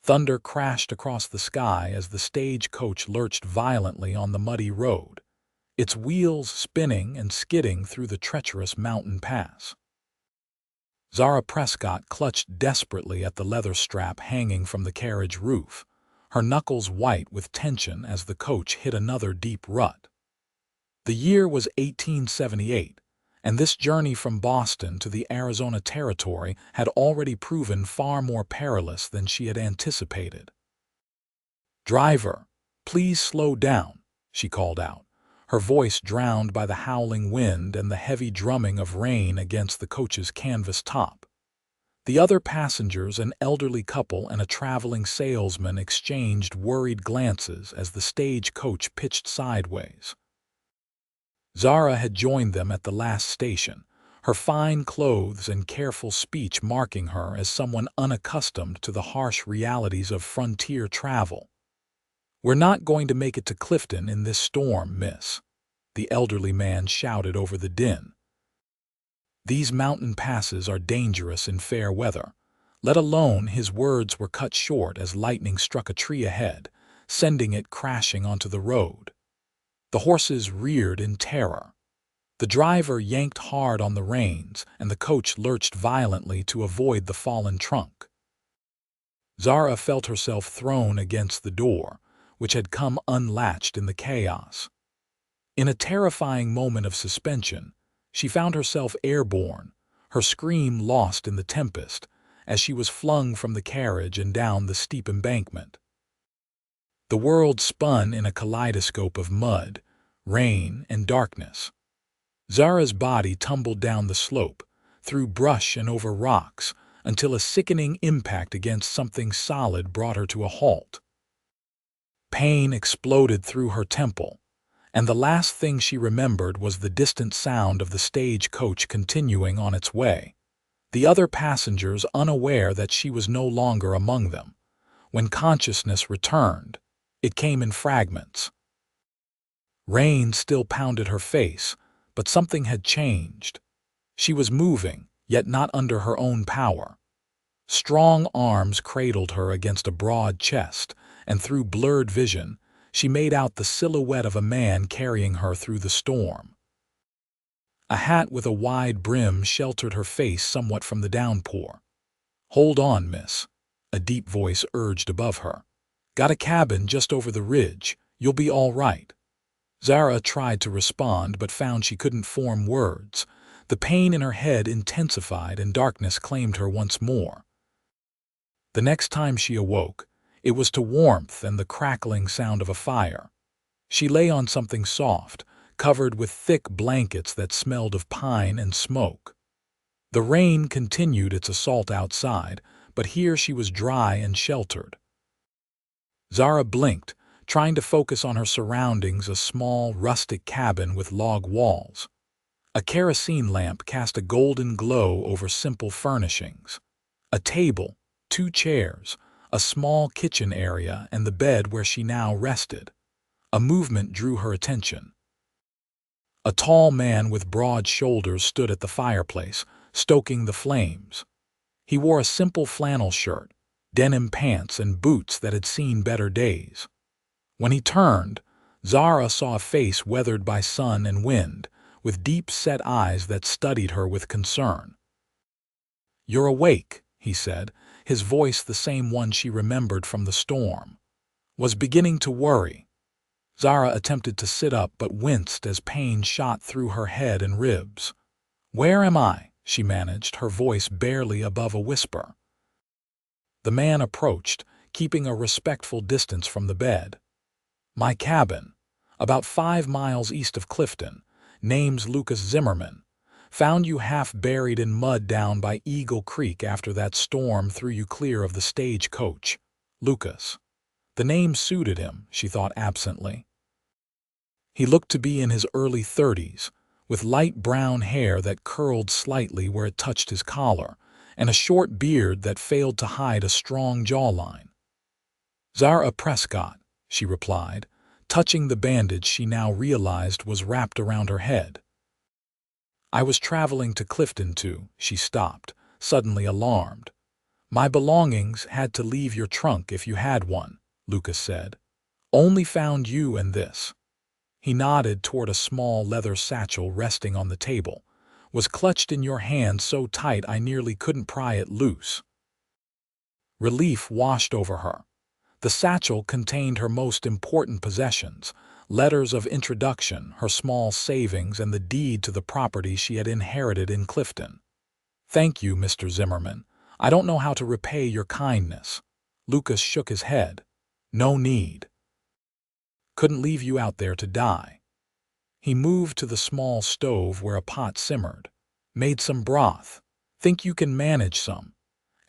Thunder crashed across the sky as the stagecoach lurched violently on the muddy road, its wheels spinning and skidding through the treacherous mountain pass. Zara Prescott clutched desperately at the leather strap hanging from the carriage roof, her knuckles white with tension as the coach hit another deep rut. The year was 1878, and this journey from Boston to the Arizona Territory had already proven far more perilous than she had anticipated. "Driver, please slow down," she called out, her voice drowned by the howling wind and the heavy drumming of rain against the coach's canvas top. The other passengers, an elderly couple and a traveling salesman, exchanged worried glances as the stagecoach pitched sideways. Zara had joined them at the last station, her fine clothes and careful speech marking her as someone unaccustomed to the harsh realities of frontier travel. "We're not going to make it to Clifton in this storm, miss," the elderly man shouted over the din. "These mountain passes are dangerous in fair weather," let alone his words were cut short as lightning struck a tree ahead, sending it crashing onto the road. The horses reared in terror. The driver yanked hard on the reins, and the coach lurched violently to avoid the fallen trunk. Zara felt herself thrown against the door, which had come unlatched in the chaos. In a terrifying moment of suspension, she found herself airborne, her scream lost in the tempest, as she was flung from the carriage and down the steep embankment. The world spun in a kaleidoscope of mud, rain, and darkness. Zara's body tumbled down the slope, through brush and over rocks, until a sickening impact against something solid brought her to a halt. Pain exploded through her temple, and the last thing she remembered was the distant sound of the stagecoach continuing on its way, the other passengers unaware that she was no longer among them. When consciousness returned, it came in fragments. Rain still pounded her face, but something had changed. She was moving, yet not under her own power. Strong arms cradled her against a broad chest, and through blurred vision, she made out the silhouette of a man carrying her through the storm. A hat with a wide brim sheltered her face somewhat from the downpour. "Hold on, miss," a deep voice urged above her. "Got a cabin just over the ridge. You'll be all right." Zara tried to respond but found she couldn't form words. The pain in her head intensified and darkness claimed her once more. The next time she awoke, it was to warmth and the crackling sound of a fire. She lay on something soft, covered with thick blankets that smelled of pine and smoke. The rain continued its assault outside, but here she was dry and sheltered. Zara blinked, trying to focus on her surroundings, a small, rustic cabin with log walls. A kerosene lamp cast a golden glow over simple furnishings. A table, 2 chairs, a small kitchen area, and the bed where she now rested. A movement drew her attention. A tall man with broad shoulders stood at the fireplace, stoking the flames. He wore a simple flannel shirt, denim pants, and boots that had seen better days. When he turned, Zara saw a face weathered by sun and wind, with deep-set eyes that studied her with concern. "You're awake," he said, his voice the same one she remembered from the storm. Was beginning to worry. Zara attempted to sit up but winced as pain shot through her head and ribs. "Where am I?" she managed, her voice barely above a whisper. The man approached, keeping a respectful distance from the bed. "My cabin, about 5 miles east of Clifton. Name's Lucas Zimmerman. Found you half buried in mud down by Eagle Creek after that storm threw you clear of the stagecoach. Lucas." The name suited him, she thought absently. He looked to be in his early 30s, with light brown hair that curled slightly where it touched his collar, and a short beard that failed to hide a strong jawline. "Zara Prescott," she replied, touching the bandage she now realized was wrapped around her head. "I was traveling to Clifton too," she stopped, suddenly alarmed. My belongings had to leave your trunk if you had one, Lucas said. Only found you and this. He nodded toward a small leather satchel resting on the table. Was clutched in your hand so tight I nearly couldn't pry it loose. Relief washed over her. The satchel contained her most important possessions, letters of introduction, her small savings, and the deed to the property she had inherited in Clifton. Thank you, Mr. Zimmerman. I don't know how to repay your kindness. Lucas shook his head. No need. Couldn't leave you out there to die. He moved to the small stove where a pot simmered. Made some broth. Think you can manage some?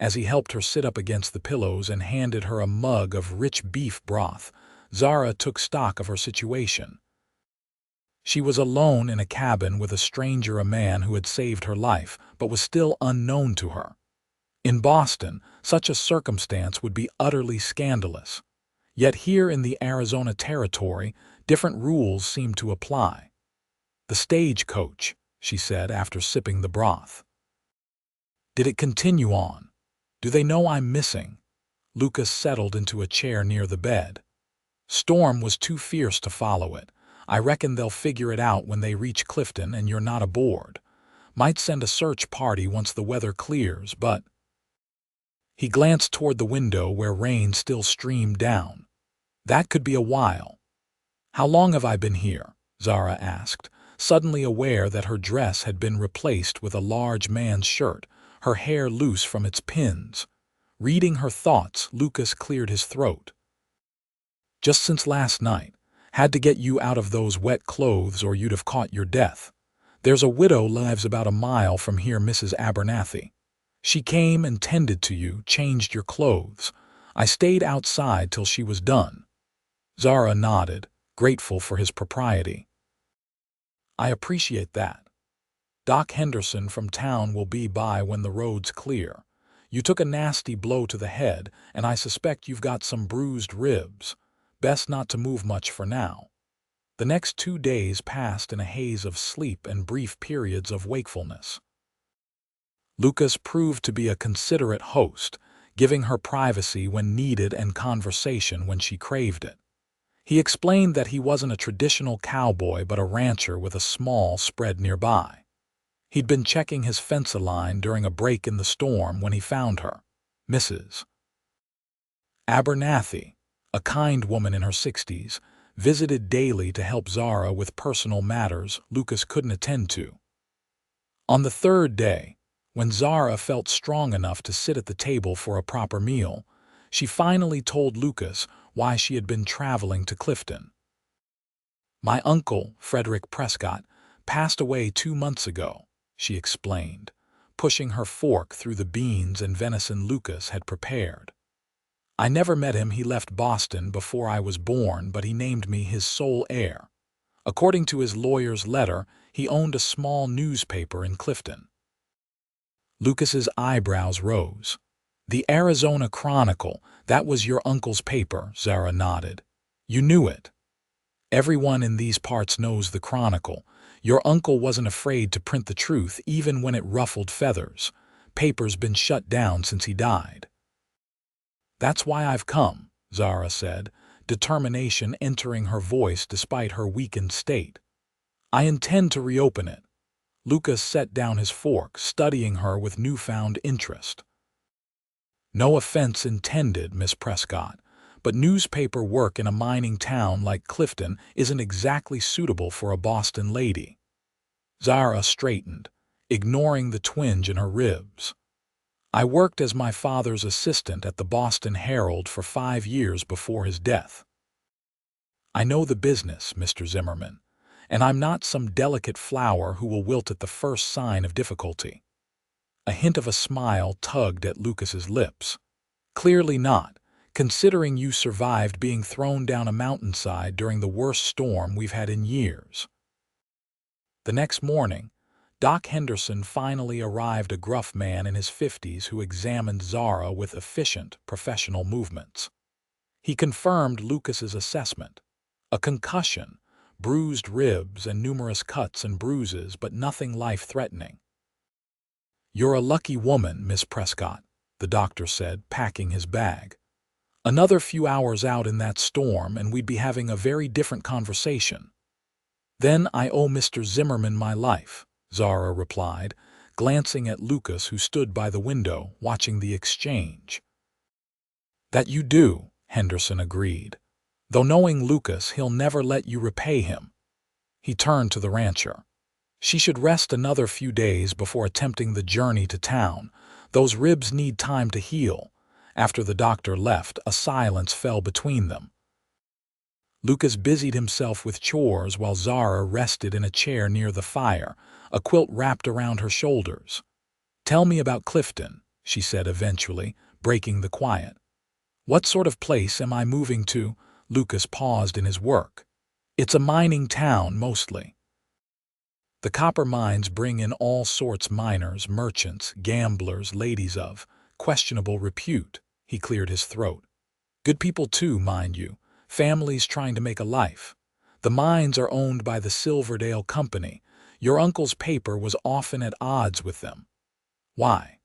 As he helped her sit up against the pillows and handed her a mug of rich beef broth, Zara took stock of her situation. She was alone in a cabin with a stranger, a man who had saved her life, but was still unknown to her. In Boston, such a circumstance would be utterly scandalous. Yet here in the Arizona territory, different rules seemed to apply. The stagecoach, she said after sipping the broth. Did it continue on? Do they know I'm missing? Lucas settled into a chair near the bed. Storm was too fierce to follow it. I reckon they'll figure it out when they reach Clifton and you're not aboard. Might send a search party once the weather clears, but... He glanced toward the window where rain still streamed down. That could be a while. How long have I been here? Zara asked, suddenly aware that her dress had been replaced with a large man's shirt, her hair loose from its pins. Reading her thoughts, Lucas cleared his throat. Just since last night. Had to get you out of those wet clothes or you'd have caught your death. There's a widow lives about a mile from here, Mrs. Abernathy. She came and tended to you, changed your clothes. I stayed outside till she was done. Zara nodded, grateful for his propriety. I appreciate that. Doc Henderson from town will be by when the road's clear. You took a nasty blow to the head, and I suspect you've got some bruised ribs. Best not to move much for now. The next 2 days passed in a haze of sleep and brief periods of wakefulness. Lucas proved to be a considerate host, giving her privacy when needed and conversation when she craved it. He explained that he wasn't a traditional cowboy but a rancher with a small spread nearby. He'd been checking his fence line during a break in the storm when he found her, Mrs. Abernathy, a kind woman in her 60s, visited daily to help Zara with personal matters Lucas couldn't attend to. On the 3rd day, when Zara felt strong enough to sit at the table for a proper meal, she finally told Lucas why she had been traveling to Clifton. My uncle, Frederick Prescott, passed away 2 months ago, she explained, pushing her fork through the beans and venison Lucas had prepared. I never met him. He left Boston before I was born, but he named me his sole heir. According to his lawyer's letter, he owned a small newspaper in Clifton. Lucas's eyebrows rose. The Arizona Chronicle, that was your uncle's paper, Zara nodded. You knew it. Everyone in these parts knows the Chronicle. Your uncle wasn't afraid to print the truth even when it ruffled feathers. Paper's been shut down since he died. That's why I've come, Zara said, determination entering her voice despite her weakened state. I intend to reopen it. Lucas set down his fork, studying her with newfound interest. No offense intended, Miss Prescott, but newspaper work in a mining town like Clifton isn't exactly suitable for a Boston lady. Zara straightened, ignoring the twinge in her ribs. I worked as my father's assistant at the Boston Herald for 5 years before his death. I know the business, Mr. Zimmerman, and I'm not some delicate flower who will wilt at the first sign of difficulty. A hint of a smile tugged at Lucas's lips. Clearly not, considering you survived being thrown down a mountainside during the worst storm we've had in years. The next morning, Doc Henderson finally arrived, a gruff man in his 50s who examined Zara with efficient, professional movements. He confirmed Lucas's assessment. A concussion, bruised ribs, and numerous cuts and bruises, but nothing life-threatening. You're a lucky woman, Miss Prescott, the doctor said, packing his bag. "Another few hours out in that storm and we'd be having a very different conversation." "Then I owe Mr. Zimmerman my life," Zara replied, glancing at Lucas, who stood by the window, watching the exchange. "That you do," Henderson agreed. "Though knowing Lucas, he'll never let you repay him." He turned to the rancher. "She should rest another few days before attempting the journey to town. Those ribs need time to heal." After the doctor left, a silence fell between them. Lucas busied himself with chores while Zara rested in a chair near the fire, a quilt wrapped around her shoulders. "Tell me about Clifton," she said eventually, breaking the quiet. "What sort of place am I moving to?" Lucas paused in his work. "It's a mining town, mostly." "The copper mines bring in all sorts: miners, merchants, gamblers, ladies of questionable repute." He cleared his throat. "Good people too, mind you. Families trying to make a life. The mines are owned by the Silverdale Company. Your uncle's paper was often at odds with them." "Why?"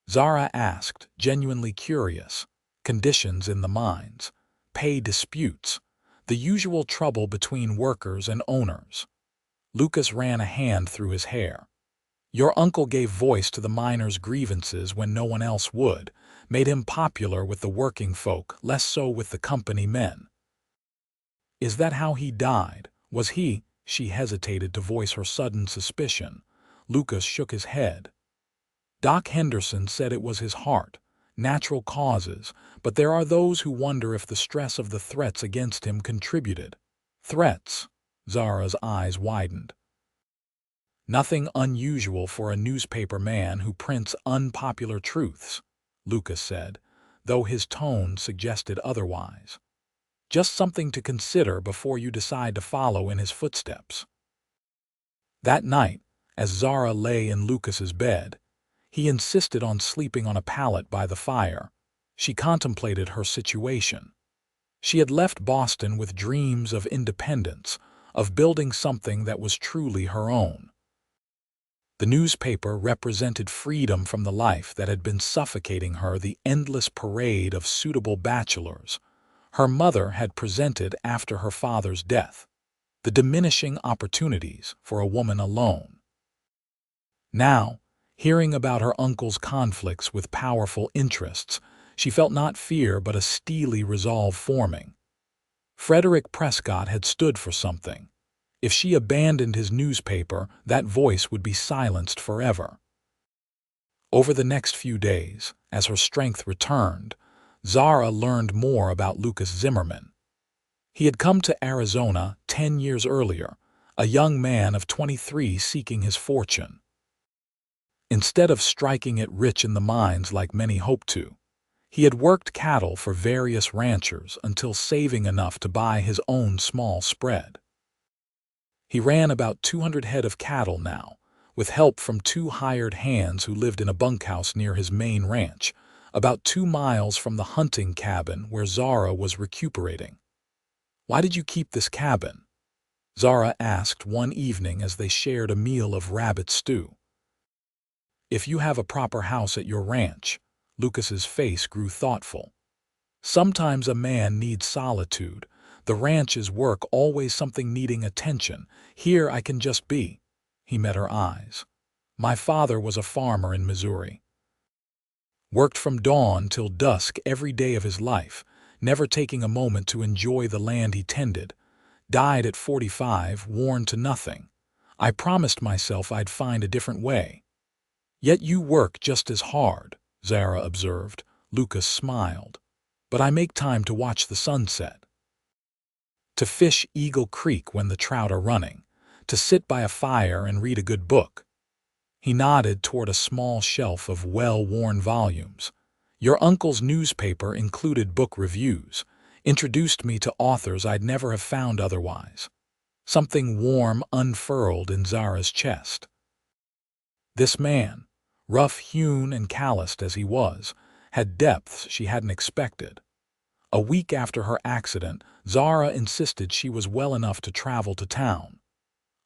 Zara asked, genuinely curious. "Conditions in the mines. Pay disputes. The usual trouble between workers and owners." Lucas ran a hand through his hair. "Your uncle gave voice to the miners' grievances when no one else would, made him popular with the working folk, less so with the company men." "Is that how he died? Was he—" She hesitated to voice her sudden suspicion. Lucas shook his head. "Doc Henderson said it was his heart, natural causes, but there are those who wonder if the stress of the threats against him contributed." "Threats?" Zara's eyes widened. "Nothing unusual for a newspaper man who prints unpopular truths," Lucas said, though his tone suggested otherwise. "Just something to consider before you decide to follow in his footsteps." That night, as Zara lay in Lucas's bed, he insisted on sleeping on a pallet by the fire. She contemplated her situation. She had left Boston with dreams of independence, of building something that was truly her own. The newspaper represented freedom from the life that had been suffocating her, the endless parade of suitable bachelors her mother had presented after her father's death, the diminishing opportunities for a woman alone. Now, hearing about her uncle's conflicts with powerful interests, she felt not fear but a steely resolve forming. Frederick Prescott had stood for something. If she abandoned his newspaper, that voice would be silenced forever. Over the next few days, as her strength returned, Zara learned more about Lucas Zimmerman. He had come to Arizona 10 years earlier, a young man of 23 seeking his fortune. Instead of striking it rich in the mines like many hoped to, he had worked cattle for various ranchers until saving enough to buy his own small spread. He ran about 200 head of cattle now, with help from 2 hired hands who lived in a bunkhouse near his main ranch, about 2 miles from the hunting cabin where Zara was recuperating. "Why did you keep this cabin?" Zara asked one evening as they shared a meal of rabbit stew. "If you have a proper house at your ranch," Lucas's face grew thoughtful. "Sometimes a man needs solitude. The ranch is work, always something needing attention. Here I can just be." He met her eyes. "My father was a farmer in Missouri. Worked from dawn till dusk every day of his life, never taking a moment to enjoy the land he tended. Died at 45, worn to nothing. I promised myself I'd find a different way." "Yet you work just as hard," Zara observed. Lucas smiled. "But I make time to watch the sunset. To fish Eagle Creek when the trout are running. To sit by a fire and read a good book." He nodded toward a small shelf of well-worn volumes. "Your uncle's newspaper included book reviews, introduced me to authors I'd never have found otherwise." Something warm unfurled in Zara's chest. This man, rough-hewn and calloused as he was, had depths she hadn't expected. A week after her accident, Zara insisted she was well enough to travel to town.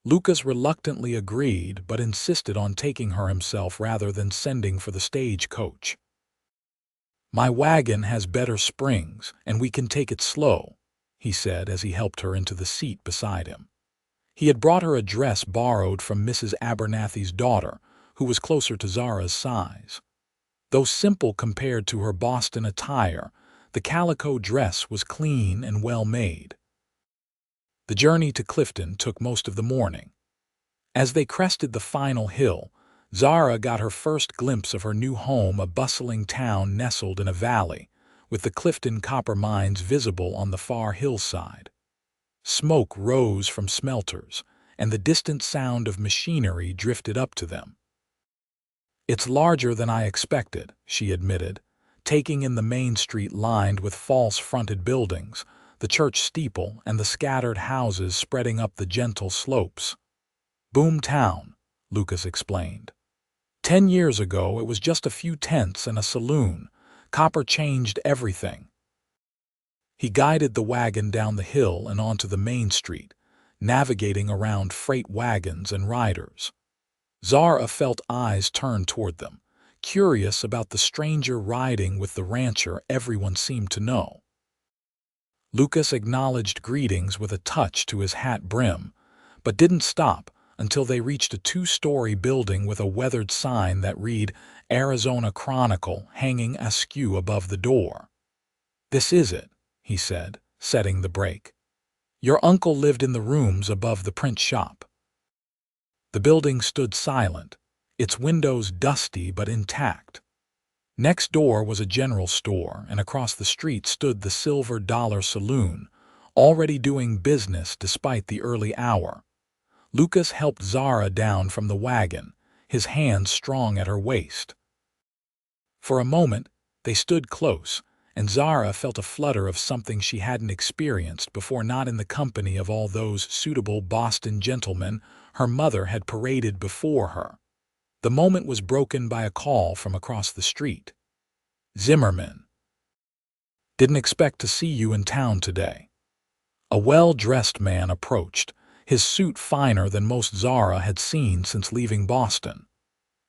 Lucas reluctantly agreed, but insisted on taking her himself rather than sending for the stagecoach. "My wagon has better springs, and we can take it slow," he said as he helped her into the seat beside him. He had brought her a dress borrowed from Mrs. Abernathy's daughter, who was closer to Zara's size. Though simple compared to her Boston attire, the calico dress was clean and well made. The journey to Clifton took most of the morning. As they crested the final hill, Zara got her first glimpse of her new home, a bustling town nestled in a valley, with the Clifton copper mines visible on the far hillside. Smoke rose from smelters, and the distant sound of machinery drifted up to them. "It's larger than I expected," she admitted, taking in the main street lined with false-fronted buildings, the church steeple, and the scattered houses spreading up the gentle slopes. "Boom town," Lucas explained. 10 years ago, it was just a few tents and a saloon. Copper changed everything." He guided the wagon down the hill and onto the main street, navigating around freight wagons and riders. Zara felt eyes turn toward them, curious about the stranger riding with the rancher everyone seemed to know. Lucas acknowledged greetings with a touch to his hat brim, but didn't stop until they reached a 2-story building with a weathered sign that read Arizona Chronicle hanging askew above the door. "This is it," he said, setting the brake. "Your uncle lived in the rooms above the print shop." The building stood silent, its windows dusty but intact. Next door was a general store, and across the street stood the Silver Dollar Saloon, already doing business despite the early hour. Lucas helped Zara down from the wagon, his hands strong at her waist. For a moment, they stood close, and Zara felt a flutter of something she hadn't experienced before, not in the company of all those suitable Boston gentlemen her mother had paraded before her. The moment was broken by a call from across the street. "Zimmerman. Didn't expect to see you in town today." A well-dressed man approached, his suit finer than most Zara had seen since leaving Boston.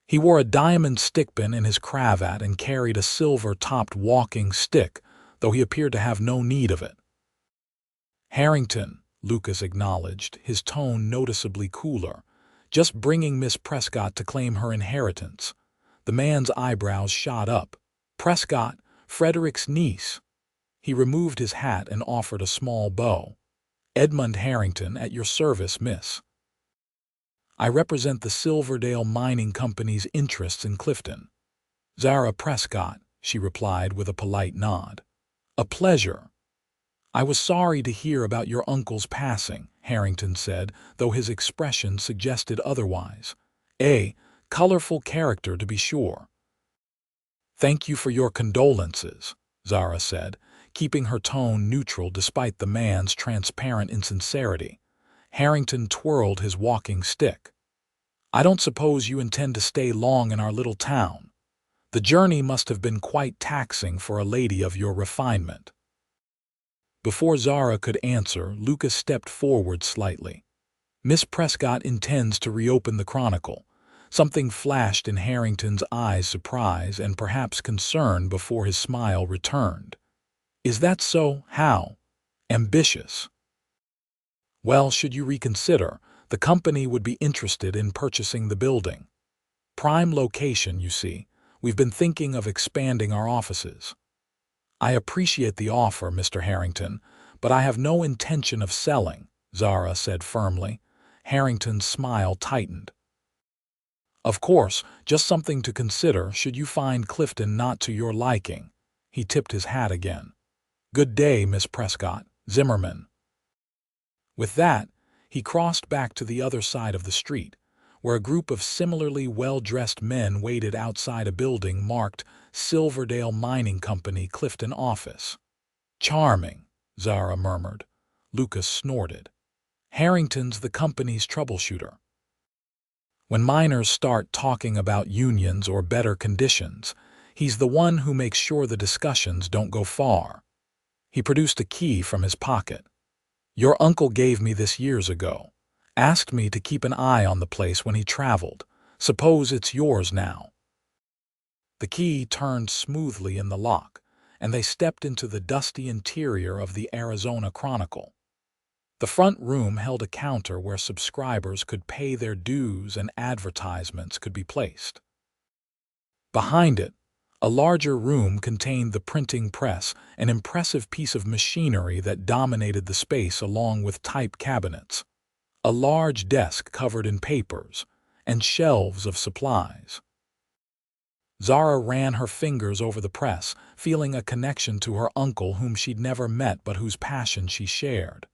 He wore a diamond stickpin in his cravat and carried a silver-topped walking stick, though he appeared to have no need of it. "Harrington," Lucas acknowledged, his tone noticeably cooler. "Just bringing Miss Prescott to claim her inheritance." The man's eyebrows shot up. "Prescott, Frederick's niece." He removed his hat and offered a small bow. "Edmund Harrington, at your service, miss. I represent the Silverdale Mining Company's interests in Clifton." "Zara Prescott," she replied with a polite nod. "A pleasure." "I was sorry to hear about your uncle's passing," Harrington said, though his expression suggested otherwise. "A colorful character, to be sure." "Thank you for your condolences," Zara said, keeping her tone neutral despite the man's transparent insincerity. Harrington twirled his walking stick. "I don't suppose you intend to stay long in our little town. The journey must have been quite taxing for a lady of your refinement." Before Zara could answer, Lucas stepped forward slightly. "Miss Prescott intends to reopen the Chronicle." Something flashed in Harrington's eyes, surprise and perhaps concern, before his smile returned. "Is that so? How ambitious." "Well, should you reconsider, the company would be interested in purchasing the building. Prime location, you see. We've been thinking of expanding our offices." "I appreciate the offer, Mr. Harrington, but I have no intention of selling," Zara said firmly. Harrington's smile tightened. "Of course, just something to consider should you find Clifton not to your liking." He tipped his hat again. "Good day, Miss Prescott. Zimmerman." With that, he crossed back to the other side of the street, where a group of similarly well-dressed men waited outside a building marked Silverdale Mining Company Clifton Office. "Charming," Zara murmured. Lucas snorted. "Harrington's the company's troubleshooter. When miners start talking about unions or better conditions, he's the one who makes sure the discussions don't go far." He produced a key from his pocket. "Your uncle gave me this years ago. Asked me to keep an eye on the place when he traveled. Suppose it's yours now." The key turned smoothly in the lock, and they stepped into the dusty interior of the Arizona Chronicle. The front room held a counter where subscribers could pay their dues and advertisements could be placed. Behind it, a larger room contained the printing press, an impressive piece of machinery that dominated the space along with type cabinets, a large desk covered in papers, and shelves of supplies. Zara ran her fingers over the press, feeling a connection to her uncle whom she'd never met but whose passion she shared.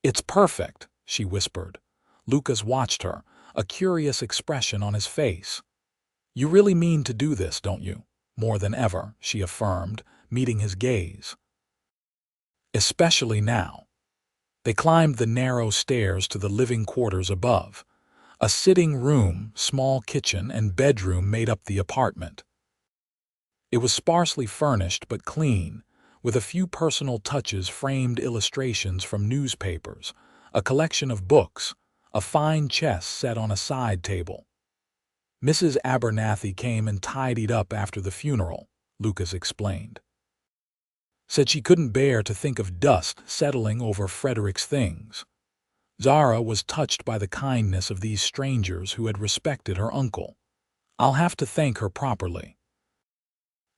"It's perfect," she whispered. Lucas watched her, a curious expression on his face. "You really mean to do this, don't you?" "More than ever," she affirmed, meeting his gaze. "Especially now." They climbed the narrow stairs to the living quarters above. A sitting room, small kitchen, and bedroom made up the apartment. It was sparsely furnished but clean, with a few personal touches, framed illustrations from newspapers, a collection of books, a fine chess set on a side table. "Mrs. Abernathy came and tidied up after the funeral," Lucas explained. "Said she couldn't bear to think of dust settling over Frederick's things." Zara was touched by the kindness of these strangers who had respected her uncle. "I'll have to thank her properly."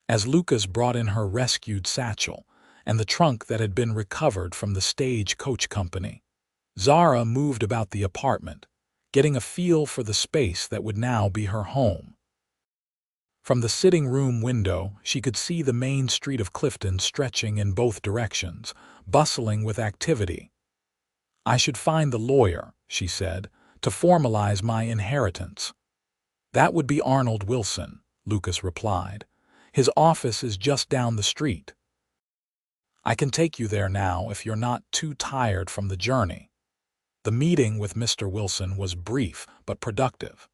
As Lucas brought in her rescued satchel and the trunk that had been recovered from the stage coach company, Zara moved about the apartment, getting a feel for the space that would now be her home. From the sitting room window, she could see the main street of Clifton stretching in both directions, bustling with activity. "I should find the lawyer," she said, "to formalize my inheritance." "That would be Arnold Wilson," Lucas replied. "His office is just down the street." "I can take you there now if you're not too tired from the journey." The meeting with Mr. Wilson was brief but productive.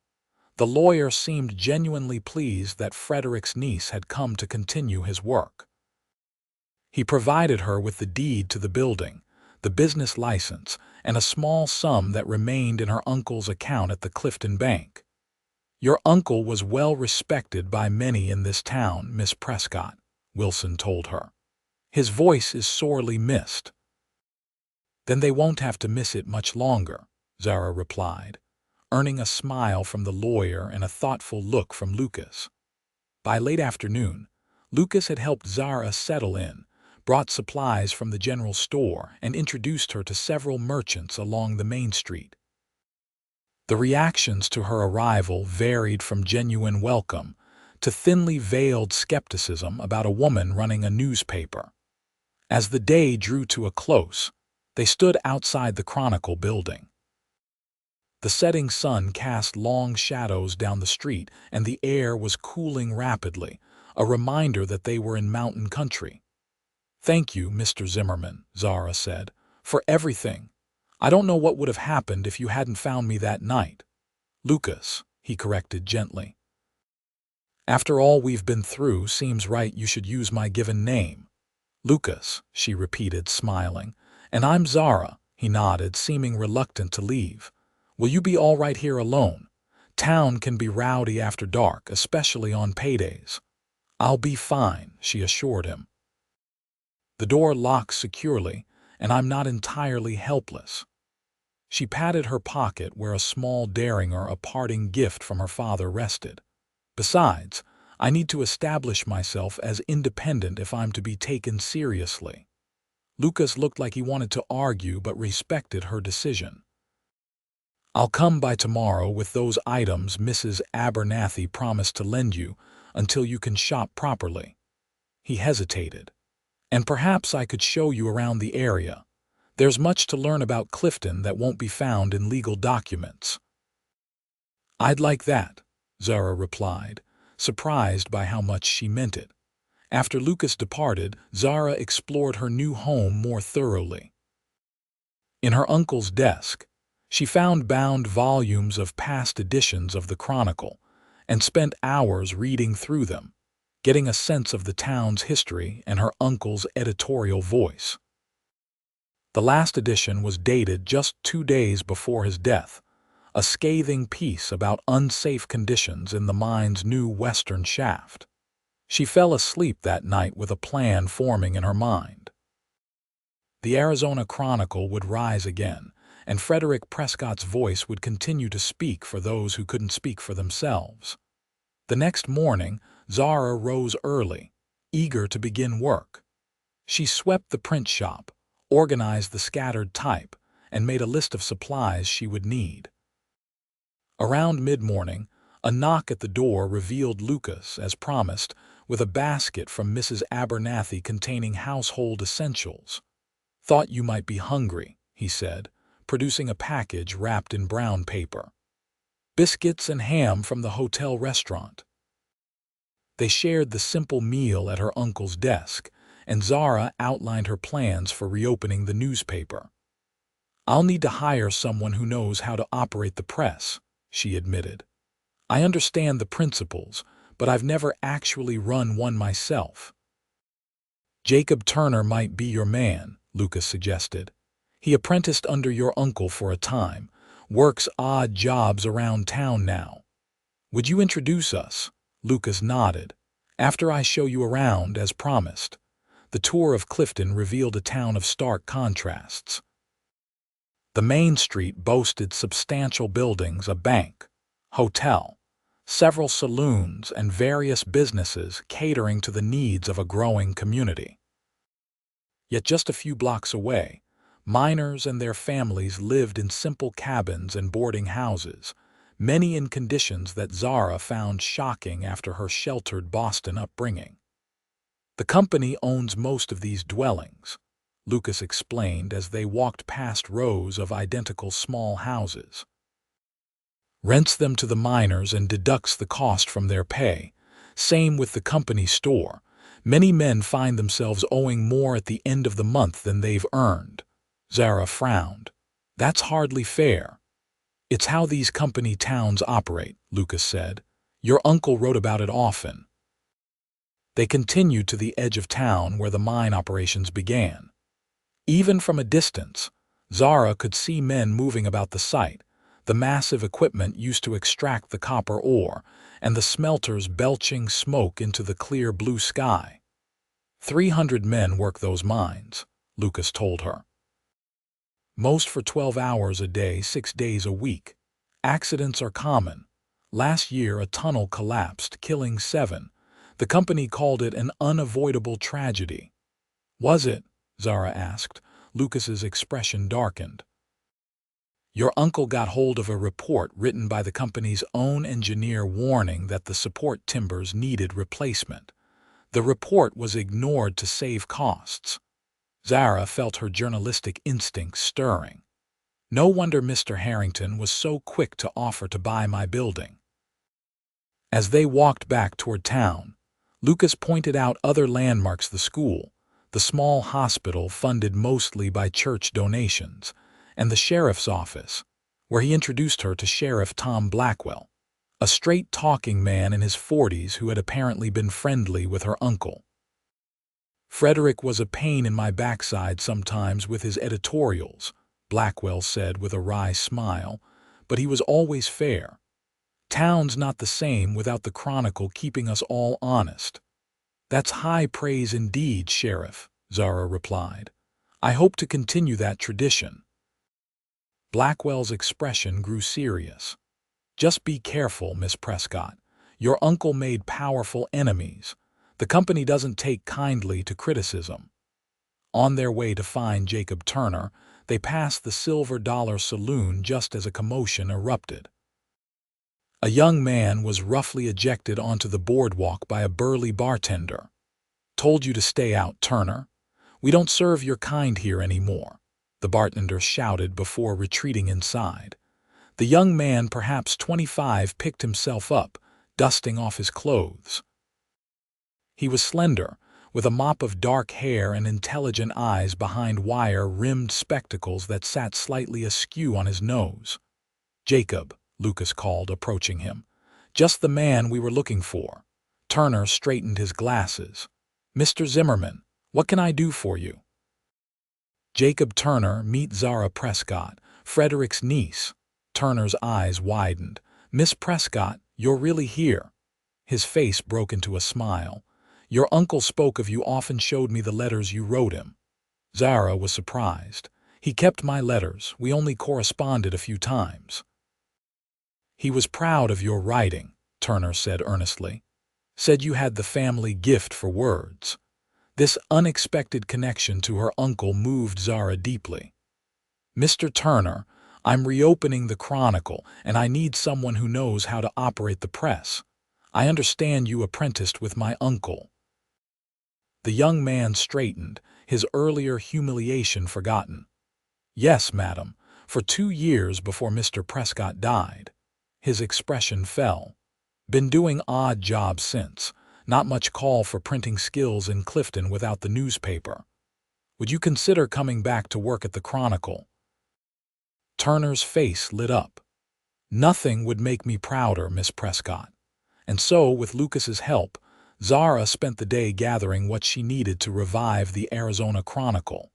The lawyer seemed genuinely pleased that Frederick's niece had come to continue his work. He provided her with the deed to the building, the business license, and a small sum that remained in her uncle's account at the Clifton Bank. "Your uncle was well respected by many in this town, Miss Prescott," Wilson told her. "His voice is sorely missed." "Then they won't have to miss it much longer," Zara replied, earning a smile from the lawyer and a thoughtful look from Lucas. By late afternoon, Lucas had helped Zara settle in, brought supplies from the general store, and introduced her to several merchants along the main street. The reactions to her arrival varied from genuine welcome to thinly veiled skepticism about a woman running a newspaper. As the day drew to a close, they stood outside the Chronicle building. The setting sun cast long shadows down the street, and the air was cooling rapidly, a reminder that they were in mountain country. "Thank you, Mr. Zimmerman," Zara said, "for everything. I don't know what would have happened if you hadn't found me that night." "Lucas," he corrected gently. "After all we've been through, seems right you should use my given name." "Lucas," she repeated, smiling. "And I'm Zara," he nodded, seeming reluctant to leave. "Will you be all right here alone? Town can be rowdy after dark, especially on paydays." "I'll be fine," she assured him. "The door locks securely, and I'm not entirely helpless." She patted her pocket where a small derringer, a parting gift from her father, rested. "Besides, I need to establish myself as independent if I'm to be taken seriously." Lucas looked like he wanted to argue but respected her decision. "I'll come by tomorrow with those items Mrs. Abernathy promised to lend you until you can shop properly." He hesitated. "And perhaps I could show you around the area. There's much to learn about Clifton that won't be found in legal documents." "I'd like that," Zara replied, surprised by how much she meant it. After Lucas departed, Zara explored her new home more thoroughly. In her uncle's desk, she found bound volumes of past editions of the Chronicle and spent hours reading through them, getting a sense of the town's history and her uncle's editorial voice. The last edition was dated just 2 days before his death, a scathing piece about unsafe conditions in the mine's new western shaft. She fell asleep that night with a plan forming in her mind. The Arizona Chronicle would rise again, and Frederick Prescott's voice would continue to speak for those who couldn't speak for themselves. The next morning, Zara rose early, eager to begin work. She swept the print shop, organized the scattered type, and made a list of supplies she would need. Around mid-morning, a knock at the door revealed Lucas, as promised, with a basket from Mrs. Abernathy containing household essentials. "Thought you might be hungry," he said, producing a package wrapped in brown paper. "Biscuits and ham from the hotel restaurant." They shared the simple meal at her uncle's desk, and Zara outlined her plans for reopening the newspaper. "I'll need to hire someone who knows how to operate the press," she admitted. "I understand the principles, but I've never actually run one myself." "Jacob Turner might be your man," Lucas suggested. "He apprenticed under your uncle for a time, works odd jobs around town now." "Would you introduce us?" Lucas nodded. "After I show you around, as promised." The tour of Clifton revealed a town of stark contrasts. The main street boasted substantial buildings, a bank, hotel, several saloons, and various businesses catering to the needs of a growing community. Yet just a few blocks away, miners and their families lived in simple cabins and boarding houses, many in conditions that Zara found shocking after her sheltered Boston upbringing. "The company owns most of these dwellings," Lucas explained as they walked past rows of identical small houses. "Rents them to the miners and deducts the cost from their pay. Same with the company store. Many men find themselves owing more at the end of the month than they've earned." Zara frowned. "That's hardly fair." "It's how these company towns operate," Lucas said. "Your uncle wrote about it often." They continued to the edge of town where the mine operations began. Even from a distance, Zara could see men moving about the site, the massive equipment used to extract the copper ore, and the smelters belching smoke into the clear blue sky. 300 men work those mines, Lucas told her. Most for 12 hours a day, 6 days a week. Accidents are common. Last year a tunnel collapsed, killing 7. The company called it an unavoidable tragedy. "Was it?" Zara asked. Lucas's expression darkened. "Your uncle got hold of a report written by the company's own engineer warning that the support timbers needed replacement. The report was ignored to save costs." Zara felt her journalistic instincts stirring. "No wonder Mr. Harrington was so quick to offer to buy my building." As they walked back toward town, Lucas pointed out other landmarks: the school, the small hospital funded mostly by church donations, and the sheriff's office, where he introduced her to Sheriff Tom Blackwell, a straight-talking man in his 40s who had apparently been friendly with her uncle. "Frederick was a pain in my backside sometimes with his editorials," Blackwell said with a wry smile, "but he was always fair. Town's not the same without the Chronicle keeping us all honest." "That's high praise indeed, Sheriff," Zara replied. "I hope to continue that tradition." Blackwell's expression grew serious. "Just be careful, Miss Prescott. Your uncle made powerful enemies. The company doesn't take kindly to criticism." On their way to find Jacob Turner, they passed the Silver Dollar Saloon just as a commotion erupted. A young man was roughly ejected onto the boardwalk by a burly bartender. "Told you to stay out, Turner. We don't serve your kind here anymore," the bartender shouted before retreating inside. The young man, perhaps 25, picked himself up, dusting off his clothes. He was slender, with a mop of dark hair and intelligent eyes behind wire-rimmed spectacles that sat slightly askew on his nose. "Jacob," Lucas called, approaching him. "Just the man we were looking for." Turner straightened his glasses. "Mr. Zimmerman, what can I do for you?" Jacob Turner, meet Zara Prescott, Frederick's niece. Turner's eyes widened. Miss Prescott, you're really here. His face broke into a smile. Your uncle spoke of you, often showed me the letters you wrote him. Zara was surprised. He kept my letters. We only corresponded a few times. He was proud of your writing, Turner said earnestly. Said you had the family gift for words. This unexpected connection to her uncle moved Zara deeply. Mr. Turner, I'm reopening the Chronicle, and I need someone who knows how to operate the press. I understand you apprenticed with my uncle. The young man straightened, his earlier humiliation forgotten. Yes, madam, for 2 years before Mr. Prescott died. His expression fell. Been doing odd jobs since. Not much call for printing skills in Clifton without the newspaper. Would you consider coming back to work at the Chronicle? Turner's face lit up. Nothing would make me prouder, Miss Prescott. And so, with Lucas's help, Zara spent the day gathering what she needed to revive the Arizona Chronicle.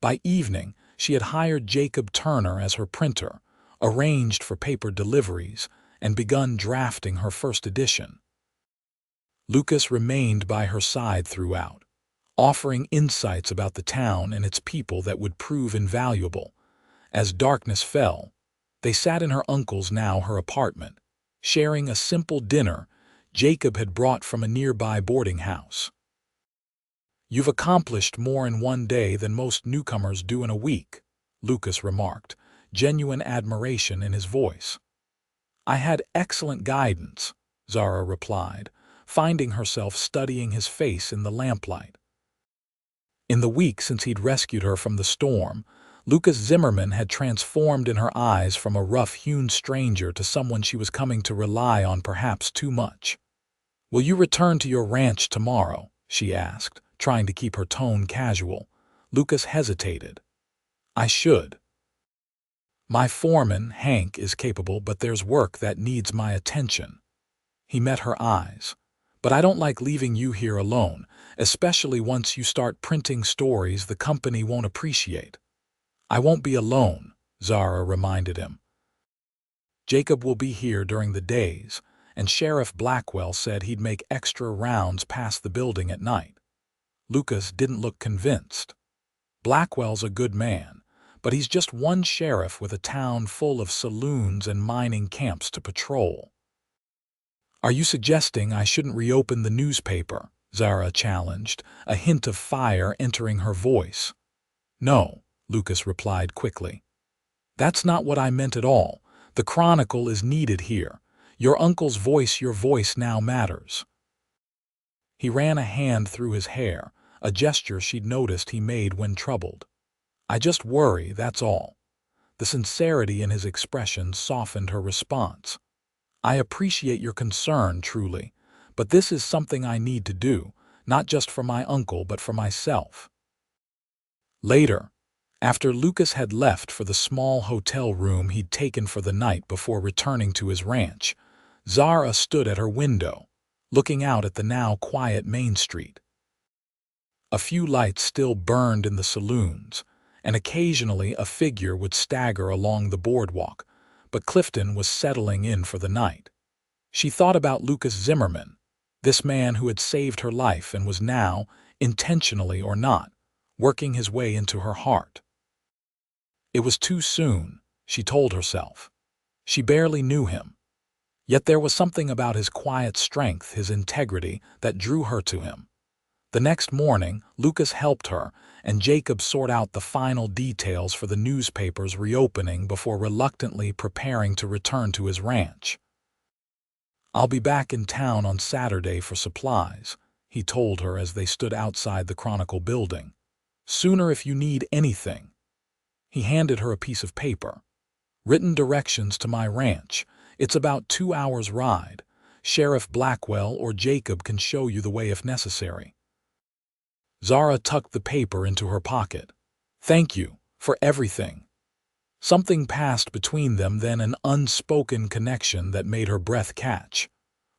By evening, she had hired Jacob Turner as her printer, arranged for paper deliveries, and begun drafting her first edition. Lucas remained by her side throughout, offering insights about the town and its people that would prove invaluable. As darkness fell, they sat in her uncle's, now her apartment, sharing a simple dinner Jacob had brought from a nearby boarding house. You've accomplished more in one day than most newcomers do in a week, Lucas remarked, genuine admiration in his voice. I had excellent guidance, Zara replied, finding herself studying his face in the lamplight. In the week since he'd rescued her from the storm, Lucas Zimmerman had transformed in her eyes from a rough-hewn stranger to someone she was coming to rely on perhaps too much. Will you return to your ranch tomorrow? She asked, trying to keep her tone casual. Lucas hesitated. I should. My foreman, Hank, is capable, but there's work that needs my attention. He met her eyes. But I don't like leaving you here alone, especially once you start printing stories the company won't appreciate. I won't be alone, Zara reminded him. Jacob will be here during the days, and Sheriff Blackwell said he'd make extra rounds past the building at night. Lucas didn't look convinced. Blackwell's a good man, but he's just one sheriff with a town full of saloons and mining camps to patrol. Are you suggesting I shouldn't reopen the newspaper? Zara challenged, a hint of fire entering her voice. No, Lucas replied quickly. That's not what I meant at all. The Chronicle is needed here. Your uncle's voice, your voice now matters. He ran a hand through his hair, a gesture she'd noticed he made when troubled. I just worry, that's all. The sincerity in his expression softened her response. I appreciate your concern, truly, but this is something I need to do, not just for my uncle but for myself. Later, after Lucas had left for the small hotel room he'd taken for the night before returning to his ranch, Zara stood at her window, looking out at the now quiet Main Street. A few lights still burned in the saloons, and occasionally a figure would stagger along the boardwalk, but Clifton was settling in for the night. She thought about Lucas Zimmerman, this man who had saved her life and was now, intentionally or not, working his way into her heart. It was too soon, she told herself. She barely knew him. Yet there was something about his quiet strength, his integrity, that drew her to him. The next morning, Lucas helped her and Jacob sort out the final details for the newspaper's reopening before reluctantly preparing to return to his ranch. I'll be back in town on Saturday for supplies, he told her as they stood outside the Chronicle building. Sooner if you need anything. He handed her a piece of paper. Written directions to my ranch. It's about 2 hours' ride. Sheriff Blackwell or Jacob can show you the way if necessary. Zara tucked the paper into her pocket. Thank you for everything. Something passed between them, then an unspoken connection that made her breath catch.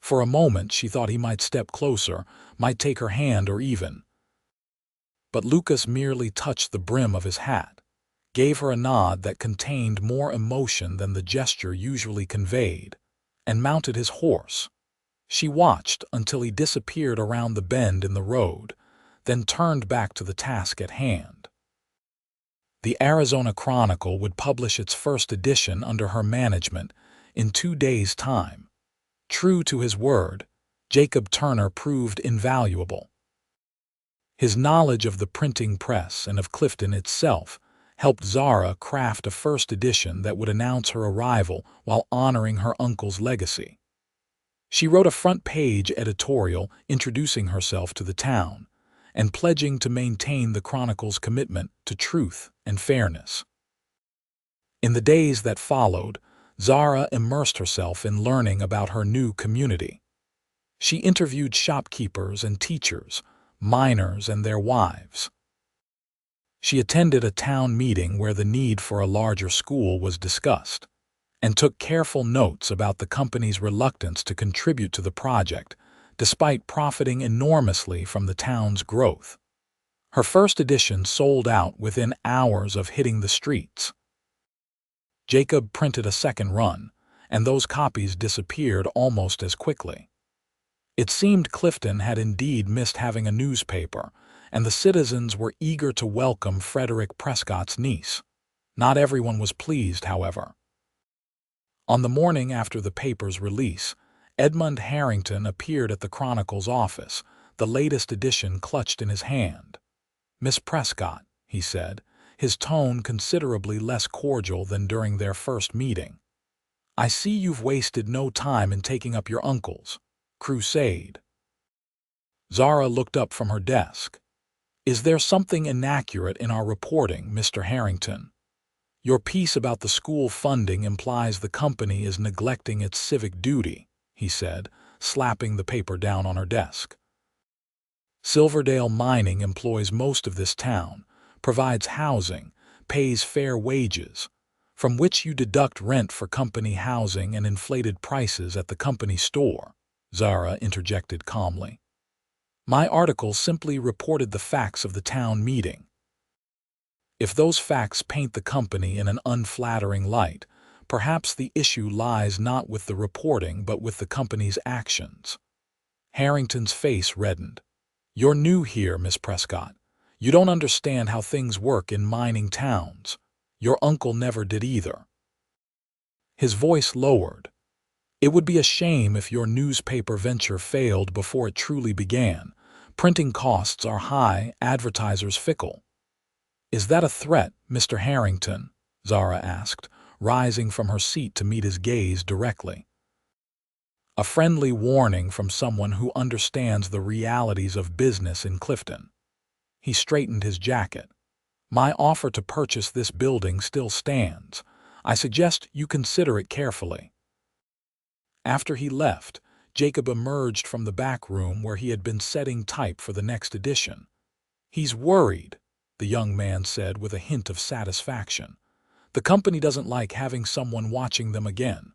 For a moment she thought he might step closer, might take her hand or even. but Lucas merely touched the brim of his hat, gave her a nod that contained more emotion than the gesture usually conveyed, and mounted his horse. She watched until he disappeared around the bend in the road, then turned back to the task at hand. The Arizona Chronicle would publish its first edition under her management in 2 days' time. True to his word, Jacob Turner proved invaluable. His knowledge of the printing press and of Clifton itself helped Zara craft a first edition that would announce her arrival while honoring her uncle's legacy. She wrote a front-page editorial introducing herself to the town and pledging to maintain the Chronicle's commitment to truth and fairness. In the days that followed, Zara immersed herself in learning about her new community. She interviewed shopkeepers and teachers, miners and their wives. She attended a town meeting where the need for a larger school was discussed, and took careful notes about the company's reluctance to contribute to the project, despite profiting enormously from the town's growth. Her first edition sold out within hours of hitting the streets. Jacob printed a second run, and those copies disappeared almost as quickly. It seemed Clifton had indeed missed having a newspaper, and the citizens were eager to welcome Frederick Prescott's niece. Not everyone was pleased, however. On the morning after the paper's release, Edmund Harrington appeared at the Chronicle's office, the latest edition clutched in his hand. "Miss Prescott," he said, his tone considerably less cordial than during their first meeting. "I see you've wasted no time in taking up your uncle's crusade." Zara looked up from her desk. "Is there something inaccurate in our reporting, Mr. Harrington? Your piece about the school funding implies the company is neglecting its civic duty," he said, slapping the paper down on her desk. "Silverdale Mining employs most of this town, provides housing, pays fair wages, from which you deduct rent for company housing and inflated prices at the company store," Zara interjected calmly. "My article simply reported the facts of the town meeting. If those facts paint the company in an unflattering light, perhaps the issue lies not with the reporting but with the company's actions." Harrington's face reddened. "You're new here, Miss Prescott. You don't understand how things work in mining towns. Your uncle never did either." His voice lowered. "It would be a shame if your newspaper venture failed before it truly began. Printing costs are high, advertisers fickle." "Is that a threat, Mr. Harrington?" Zara asked, rising from her seat to meet his gaze directly. "A friendly warning from someone who understands the realities of business in Clifton." He straightened his jacket. "My offer to purchase this building still stands. I suggest you consider it carefully." After he left, Jacob emerged from the back room where he had been setting type for the next edition. "He's worried," the young man said with a hint of satisfaction. "The company doesn't like having someone watching them again."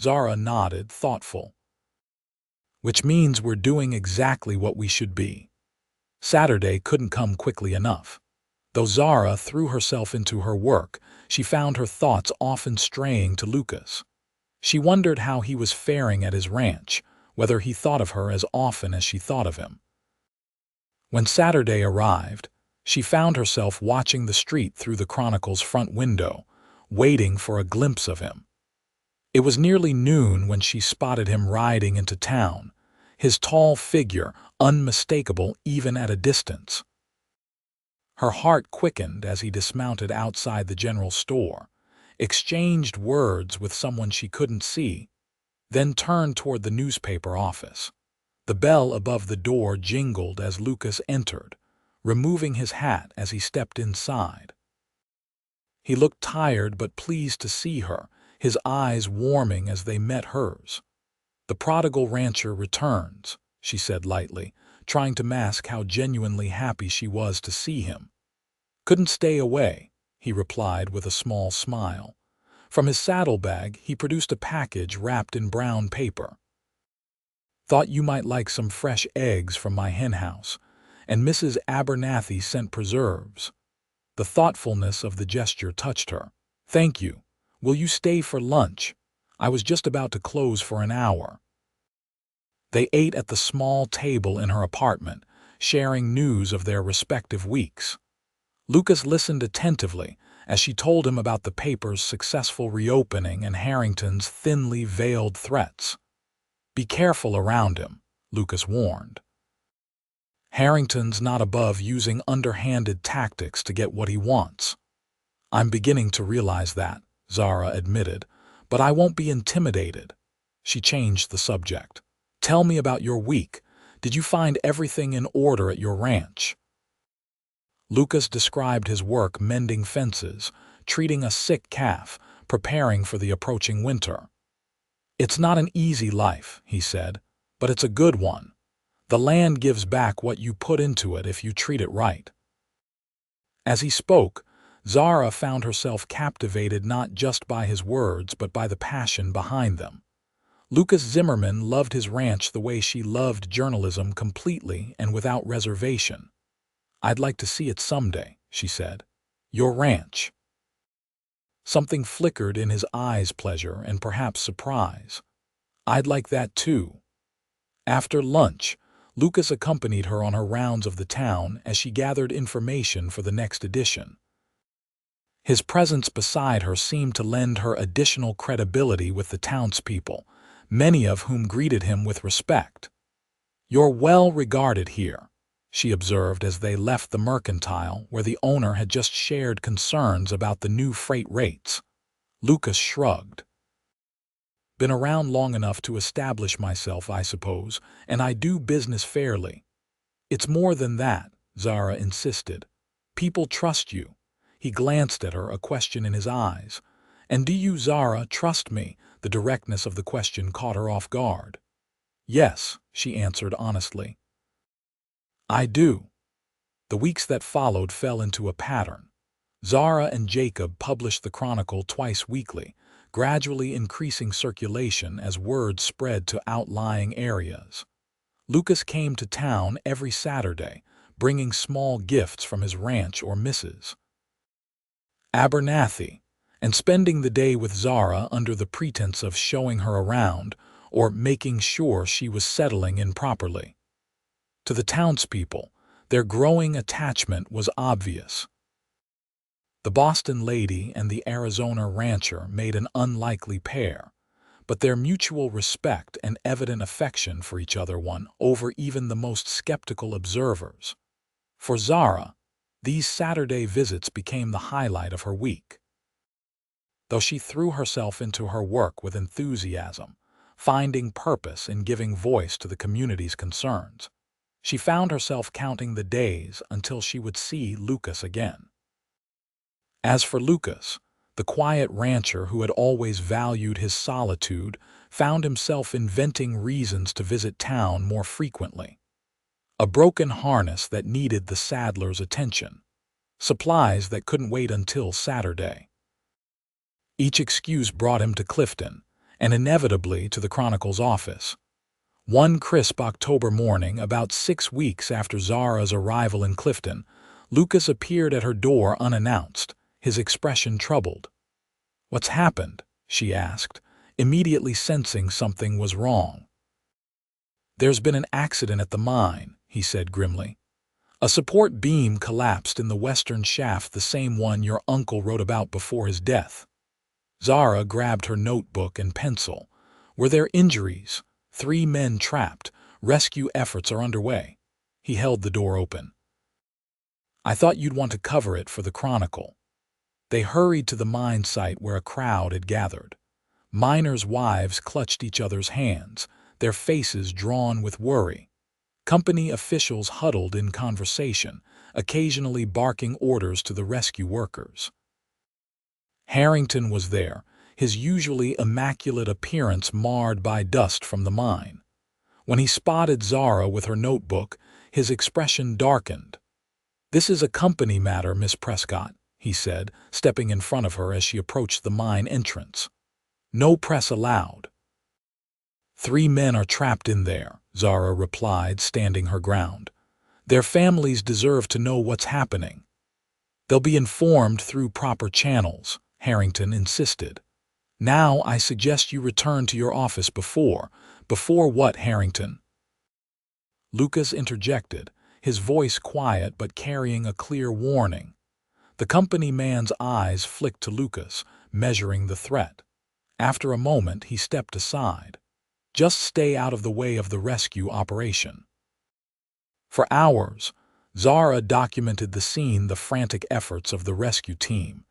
Zara nodded, thoughtful. "Which means we're doing exactly what we should be." Saturday couldn't come quickly enough. Though Zara threw herself into her work, she found her thoughts often straying to Lucas. She wondered how he was faring at his ranch, whether he thought of her as often as she thought of him. When Saturday arrived, she found herself watching the street through the Chronicle's front window, waiting for a glimpse of him. It was nearly noon when she spotted him riding into town, his tall figure unmistakable even at a distance. Her heart quickened as he dismounted outside the general store, exchanged words with someone she couldn't see, then turned toward the newspaper office. The bell above the door jingled as Lucas entered, removing his hat as he stepped inside. He looked tired but pleased to see her, his eyes warming as they met hers. "The prodigal rancher returns," she said lightly, trying to mask how genuinely happy she was to see him. "Couldn't stay away," he replied with a small smile. From his saddlebag, he produced a package wrapped in brown paper. "Thought you might like some fresh eggs from my henhouse, and Mrs. Abernathy sent preserves. The thoughtfulness of the gesture touched her. "Thank you. Will you stay for lunch? I was just about to close for an hour." They ate at the small table in her apartment, sharing news of their respective weeks. Lucas listened attentively as she told him about the paper's successful reopening and Harrington's thinly veiled threats. "Be careful around him," Lucas warned. "Harrington's not above using underhanded tactics to get what he wants." "I'm beginning to realize that," Zara admitted, "but I won't be intimidated." She changed the subject. "Tell me about your week. Did you find everything in order at your ranch?" Lucas described his work mending fences, treating a sick calf, preparing for the approaching winter. "It's not an easy life," he said, "but it's a good one. The land gives back what you put into it if you treat it right." As he spoke, Zara found herself captivated not just by his words but by the passion behind them. Lucas Zimmerman loved his ranch the way she loved journalism, completely and without reservation. "I'd like to see it someday," she said. "Your ranch." Something flickered in his eyes, pleasure and perhaps surprise. "I'd like that too." After lunch, Lucas accompanied her on her rounds of the town as she gathered information for the next edition. His presence beside her seemed to lend her additional credibility with the townspeople, many of whom greeted him with respect. "You're well regarded here," she observed as they left the mercantile where the owner had just shared concerns about the new freight rates. Lucas shrugged. "Been around long enough to establish myself, I suppose, and I do business fairly." "It's more than that," Zara insisted. "People trust you." He glanced at her, a question in his eyes. "And do you, Zara, trust me?" The directness of the question caught her off guard. "Yes," she answered honestly. "I do." The weeks that followed fell into a pattern. Zara and Jacob published the Chronicle twice weekly, gradually increasing circulation as word spread to outlying areas. Lucas came to town every Saturday, bringing small gifts from his ranch or Mrs. Abernathy, and spending the day with Zara under the pretense of showing her around or making sure she was settling in properly. To the townspeople, their growing attachment was obvious. The Boston lady and the Arizona rancher made an unlikely pair, but their mutual respect and evident affection for each other won over even the most skeptical observers. For Zara, these Saturday visits became the highlight of her week. Though she threw herself into her work with enthusiasm, finding purpose in giving voice to the community's concerns, she found herself counting the days until she would see Lucas again. As for Lucas, the quiet rancher who had always valued his solitude found himself inventing reasons to visit town more frequently. A broken harness that needed the saddler's attention. Supplies that couldn't wait until Saturday. Each excuse brought him to Clifton, and inevitably to the Chronicle's office. One crisp October morning, about 6 weeks after Zara's arrival in Clifton, Lucas appeared at her door unannounced, his expression troubled. "What's happened?" she asked, immediately sensing something was wrong. "There's been an accident at the mine," he said grimly. "A support beam collapsed in the western shaft, the same one your uncle wrote about before his death." Zara grabbed her notebook and pencil. "Were there injuries?" "3 men trapped. Rescue efforts are underway." He held the door open. "I thought you'd want to cover it for the Chronicle." They hurried to the mine site where a crowd had gathered. Miners' wives clutched each other's hands, their faces drawn with worry. Company officials huddled in conversation, occasionally barking orders to the rescue workers. Harrington was there, his usually immaculate appearance marred by dust from the mine. When he spotted Zara with her notebook, his expression darkened. "This is a company matter, Miss Prescott," he said, stepping in front of her as she approached the mine entrance. "No press allowed." "3 men are trapped in there," Zara replied, standing her ground. Their families deserve to know what's happening. They'll be informed through proper channels, Harrington insisted. Now I suggest you return to your office before what, Harrington? Lucas interjected, his voice quiet but carrying a clear warning. The company man's eyes flicked to Lucas, measuring the threat. After a moment, he stepped aside. Just stay out of the way of the rescue operation. For hours, Zara documented the scene, the frantic efforts of the rescue team,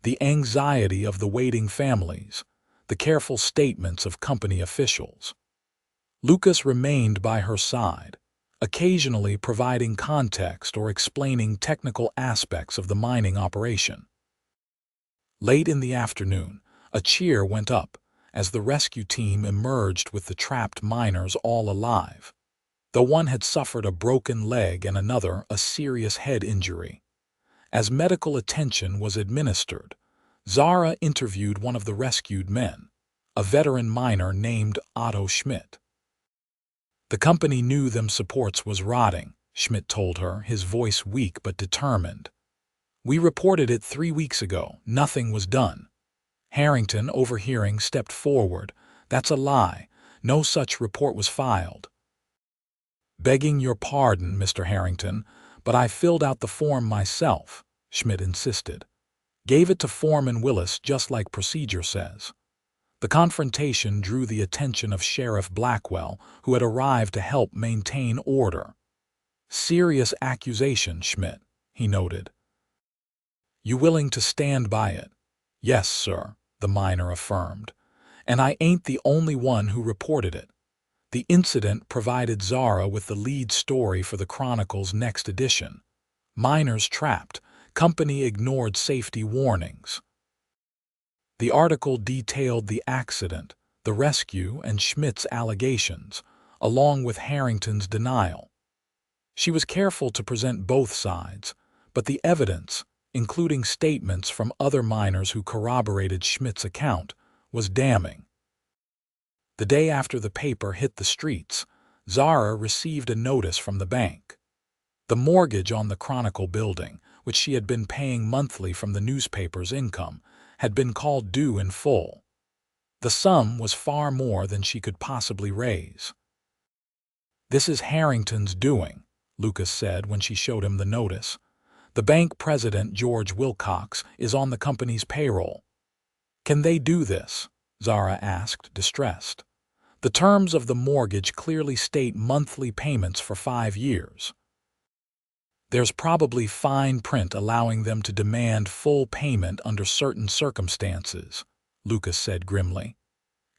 the anxiety of the waiting families, the careful statements of company officials. Lucas remained by her side, occasionally providing context or explaining technical aspects of the mining operation. Late in the afternoon, a cheer went up as the rescue team emerged with the trapped miners all alive, though one had suffered a broken leg and another a serious head injury. As medical attention was administered, Zara interviewed one of the rescued men, a veteran miner named Otto Schmidt. The company knew them supports was rotting, Schmidt told her, his voice weak but determined. We reported it 3 weeks ago. Nothing was done. Harrington, overhearing, stepped forward. That's a lie. No such report was filed. Begging your pardon, Mr. Harrington, but I filled out the form myself, Schmidt insisted. Gave it to Foreman Willis just like procedure says. The confrontation drew the attention of Sheriff Blackwell, who had arrived to help maintain order. Serious accusation, Schmidt, he noted. You willing to stand by it? Yes, sir, the miner affirmed. And I ain't the only one who reported it. The incident provided Zara with the lead story for the Chronicle's next edition. Miners trapped, company ignored safety warnings. The article detailed the accident, the rescue, and Schmidt's allegations, along with Harrington's denial. She was careful to present both sides, but the evidence, including statements from other miners who corroborated Schmidt's account, was damning. The day after the paper hit the streets, Zara received a notice from the bank. The mortgage on the Chronicle building, which she had been paying monthly from the newspaper's income, had been called due in full. The sum was far more than she could possibly raise. This is Harrington's doing, Lucas said when she showed him the notice. The bank president, George Wilcox, is on the company's payroll. Can they do this? Zara asked, distressed. The terms of the mortgage clearly state monthly payments for 5 years. There's probably fine print allowing them to demand full payment under certain circumstances, Lucas said grimly.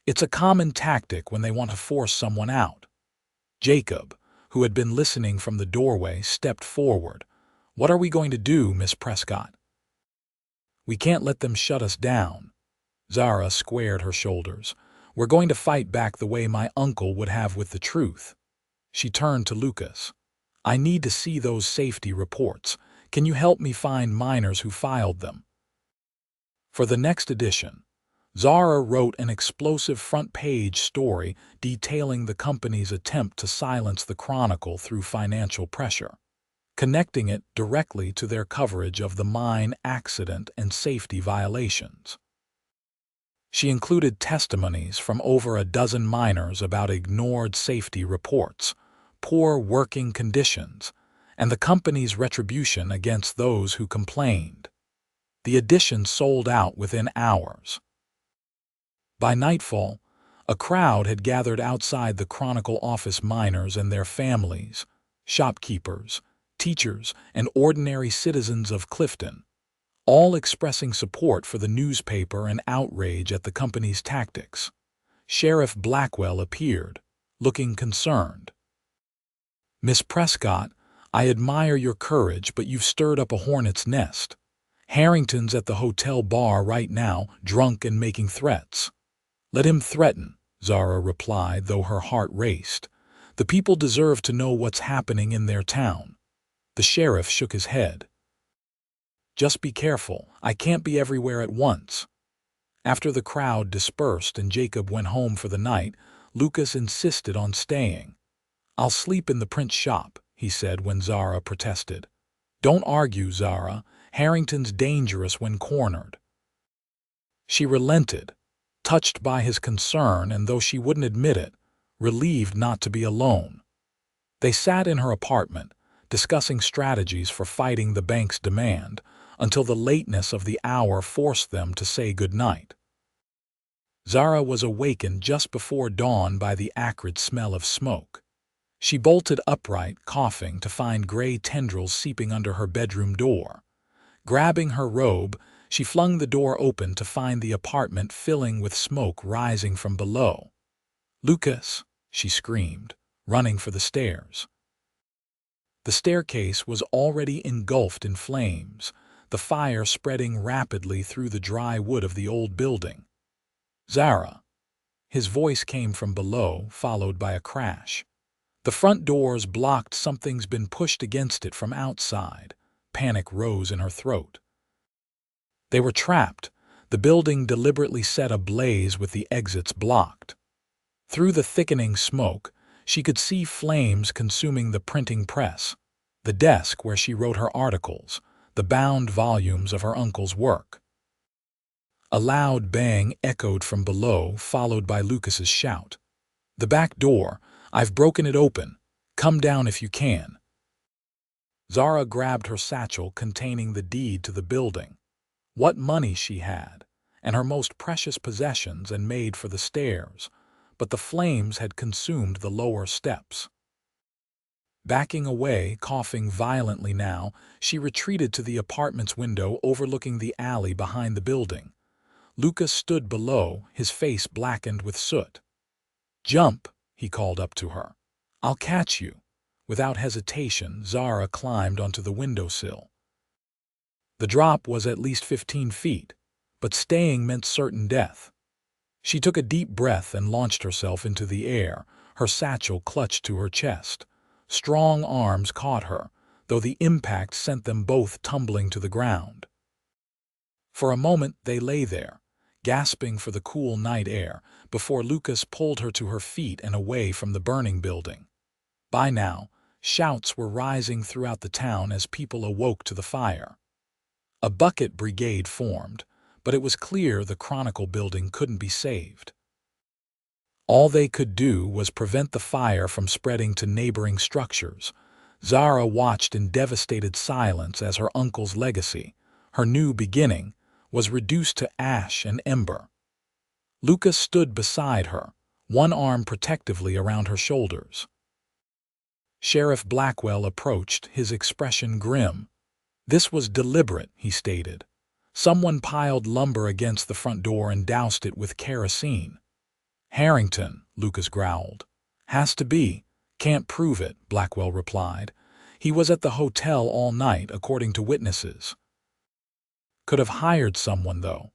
It's a common tactic when they want to force someone out. Jacob, who had been listening from the doorway, stepped forward. What are we going to do, Miss Prescott? We can't let them shut us down. Zara squared her shoulders. We're going to fight back the way my uncle would have with the truth. She turned to Lucas. I need to see those safety reports. Can you help me find miners who filed them? For the next edition, Zara wrote an explosive front-page story detailing the company's attempt to silence the Chronicle through financial pressure, connecting it directly to their coverage of the mine accident and safety violations. She included testimonies from over a dozen miners about ignored safety reports, poor working conditions, and the company's retribution against those who complained. The edition sold out within hours. By nightfall, a crowd had gathered outside the Chronicle office. Miners and their families, shopkeepers, teachers, and ordinary citizens of Clifton, all expressing support for the newspaper and outrage at the company's tactics. Sheriff Blackwell appeared, looking concerned. Miss Prescott, I admire your courage, but you've stirred up a hornet's nest. Harrington's at the hotel bar right now, drunk and making threats. Let him threaten, Zara replied, though her heart raced. The people deserve to know what's happening in their town. The sheriff shook his head. Just be careful, I can't be everywhere at once. After the crowd dispersed and Jacob went home for the night, Lucas insisted on staying. I'll sleep in the print shop, he said when Zara protested. "Don't argue, Zara. Harrington's dangerous when cornered." She relented, touched by his concern, and though she wouldn't admit it, relieved not to be alone. They sat in her apartment, discussing strategies for fighting the bank's demand, until the lateness of the hour forced them to say goodnight. Zara was awakened just before dawn by the acrid smell of smoke. She bolted upright, coughing, to find gray tendrils seeping under her bedroom door. Grabbing her robe, she flung the door open to find the apartment filling with smoke rising from below. "Lucas!" she screamed, running for the stairs. The staircase was already engulfed in flames, the fire spreading rapidly through the dry wood of the old building. "Zara!" His voice came from below, followed by a crash. The front door's blocked. Something's been pushed against it from outside. Panic rose in her throat. They were trapped, the building deliberately set ablaze with the exits blocked. Through the thickening smoke, she could see flames consuming the printing press, the desk where she wrote her articles, the bound volumes of her uncle's work. A loud bang echoed from below, followed by Lucas's shout. "The back door! I've broken it open! Come down if you can!" Zara grabbed her satchel containing the deed to the building, what money she had, and her most precious possessions, and made for the stairs, but the flames had consumed the lower steps. Backing away, coughing violently now, she retreated to the apartment's window overlooking the alley behind the building. Lucas stood below, his face blackened with soot. "Jump!" he called up to her. "I'll catch you." Without hesitation, Zara climbed onto the windowsill. The drop was at least 15 feet, but staying meant certain death. She took a deep breath and launched herself into the air, her satchel clutched to her chest. Strong arms caught her, though the impact sent them both tumbling to the ground. For a moment they lay there, gasping for the cool night air, before Lucas pulled her to her feet and away from the burning building. By now, shouts were rising throughout the town as people awoke to the fire. A bucket brigade formed, but it was clear the Chronicle building couldn't be saved. All they could do was prevent the fire from spreading to neighboring structures. Zara watched in devastated silence as her uncle's legacy, her new beginning, was reduced to ash and ember. Lucas stood beside her, one arm protectively around her shoulders. Sheriff Blackwell approached, his expression grim. "This was deliberate," he stated. "Someone piled lumber against the front door and doused it with kerosene." "Harrington," Lucas growled. "Has to be. Can't prove it," Blackwell replied. "He was at the hotel all night, according to witnesses." Could have hired someone, though.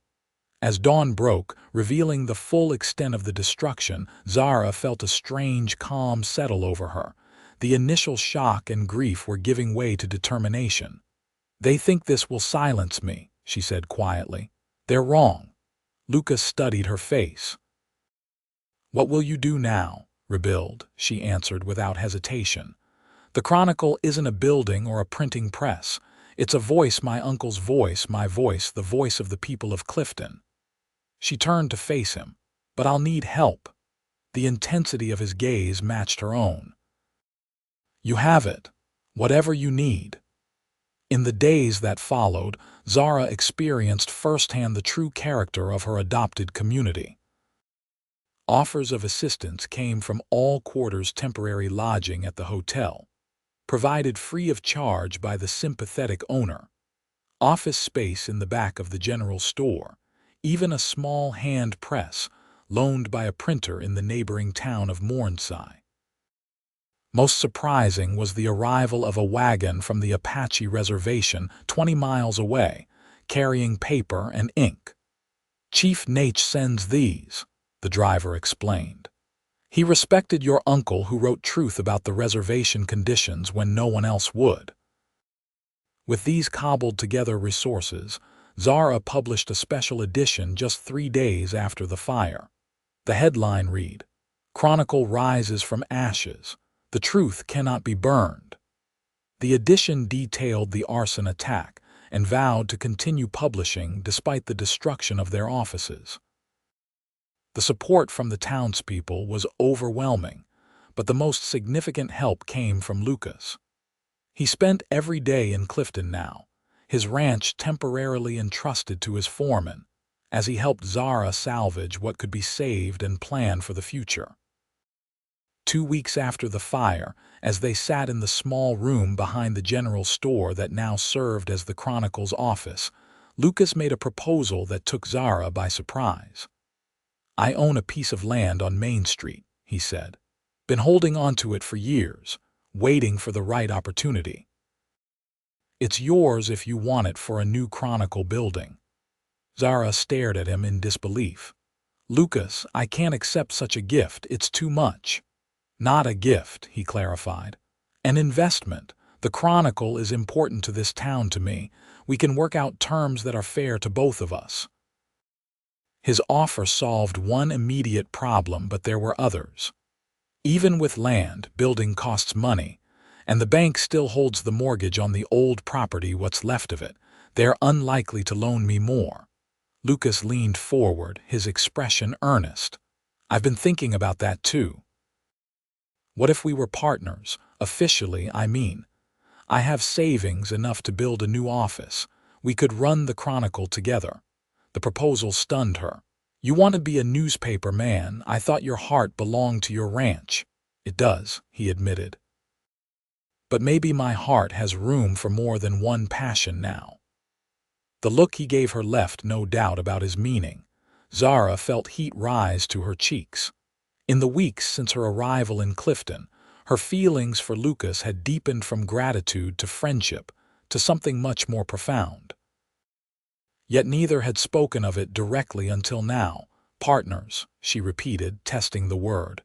As dawn broke, revealing the full extent of the destruction, Zara felt a strange calm settle over her. The initial shock and grief were giving way to determination. "They think this will silence me," she said quietly. "They're wrong." Lucas studied her face. "What will you do now?" "Rebuild," she answered without hesitation. "The Chronicle isn't a building or a printing press. It's a voice, my uncle's voice, my voice, the voice of the people of Clifton." She turned to face him. "But I'll need help." The intensity of his gaze matched her own. "You have it. Whatever you need." In the days that followed, Zara experienced firsthand the true character of her adopted community. Offers of assistance came from all quarters, temporary lodging at the hotel, provided free of charge by the sympathetic owner, office space in the back of the general store, even a small hand press loaned by a printer in the neighboring town of Mornside. Most surprising was the arrival of a wagon from the Apache reservation 20 miles away, carrying paper and ink. "Chief Nate sends these," the driver explained. "He respected your uncle who wrote truth about the reservation conditions when no one else would." With these cobbled-together resources, Zara published a special edition just 3 days after the fire. The headline read, "Chronicle rises from ashes. The truth cannot be burned." The edition detailed the arson attack and vowed to continue publishing despite the destruction of their offices. The support from the townspeople was overwhelming, but the most significant help came from Lucas. He spent every day in Clifton now, his ranch temporarily entrusted to his foreman, as he helped Zara salvage what could be saved and plan for the future. 2 weeks after the fire, as they sat in the small room behind the general store that now served as the Chronicle's office, Lucas made a proposal that took Zara by surprise. "I own a piece of land on Main Street," he said. "Been holding on to it for years, waiting for the right opportunity. It's yours if you want it for a new Chronicle building." Zara stared at him in disbelief. "Lucas, I can't accept such a gift. It's too much." "Not a gift," he clarified. "An investment. The Chronicle is important to this town to me. We can work out terms that are fair to both of us." His offer solved one immediate problem, but there were others. Even with land, building costs money, and the bank still holds the mortgage on the old property, what's left of it. They're unlikely to loan me more. Lucas leaned forward, his expression earnest. "I've been thinking about that too. What if we were partners? Officially, I mean. I have savings enough to build a new office. We could run the Chronicle together." The proposal stunned her. "You want to be a newspaper man? I thought your heart belonged to your ranch." "It does," he admitted. "But maybe my heart has room for more than one passion now." The look he gave her left no doubt about his meaning. Zara felt heat rise to her cheeks. In the weeks since her arrival in Clifton, her feelings for Lucas had deepened from gratitude to friendship to something much more profound. Yet neither had spoken of it directly until now. "Partners," she repeated, testing the word.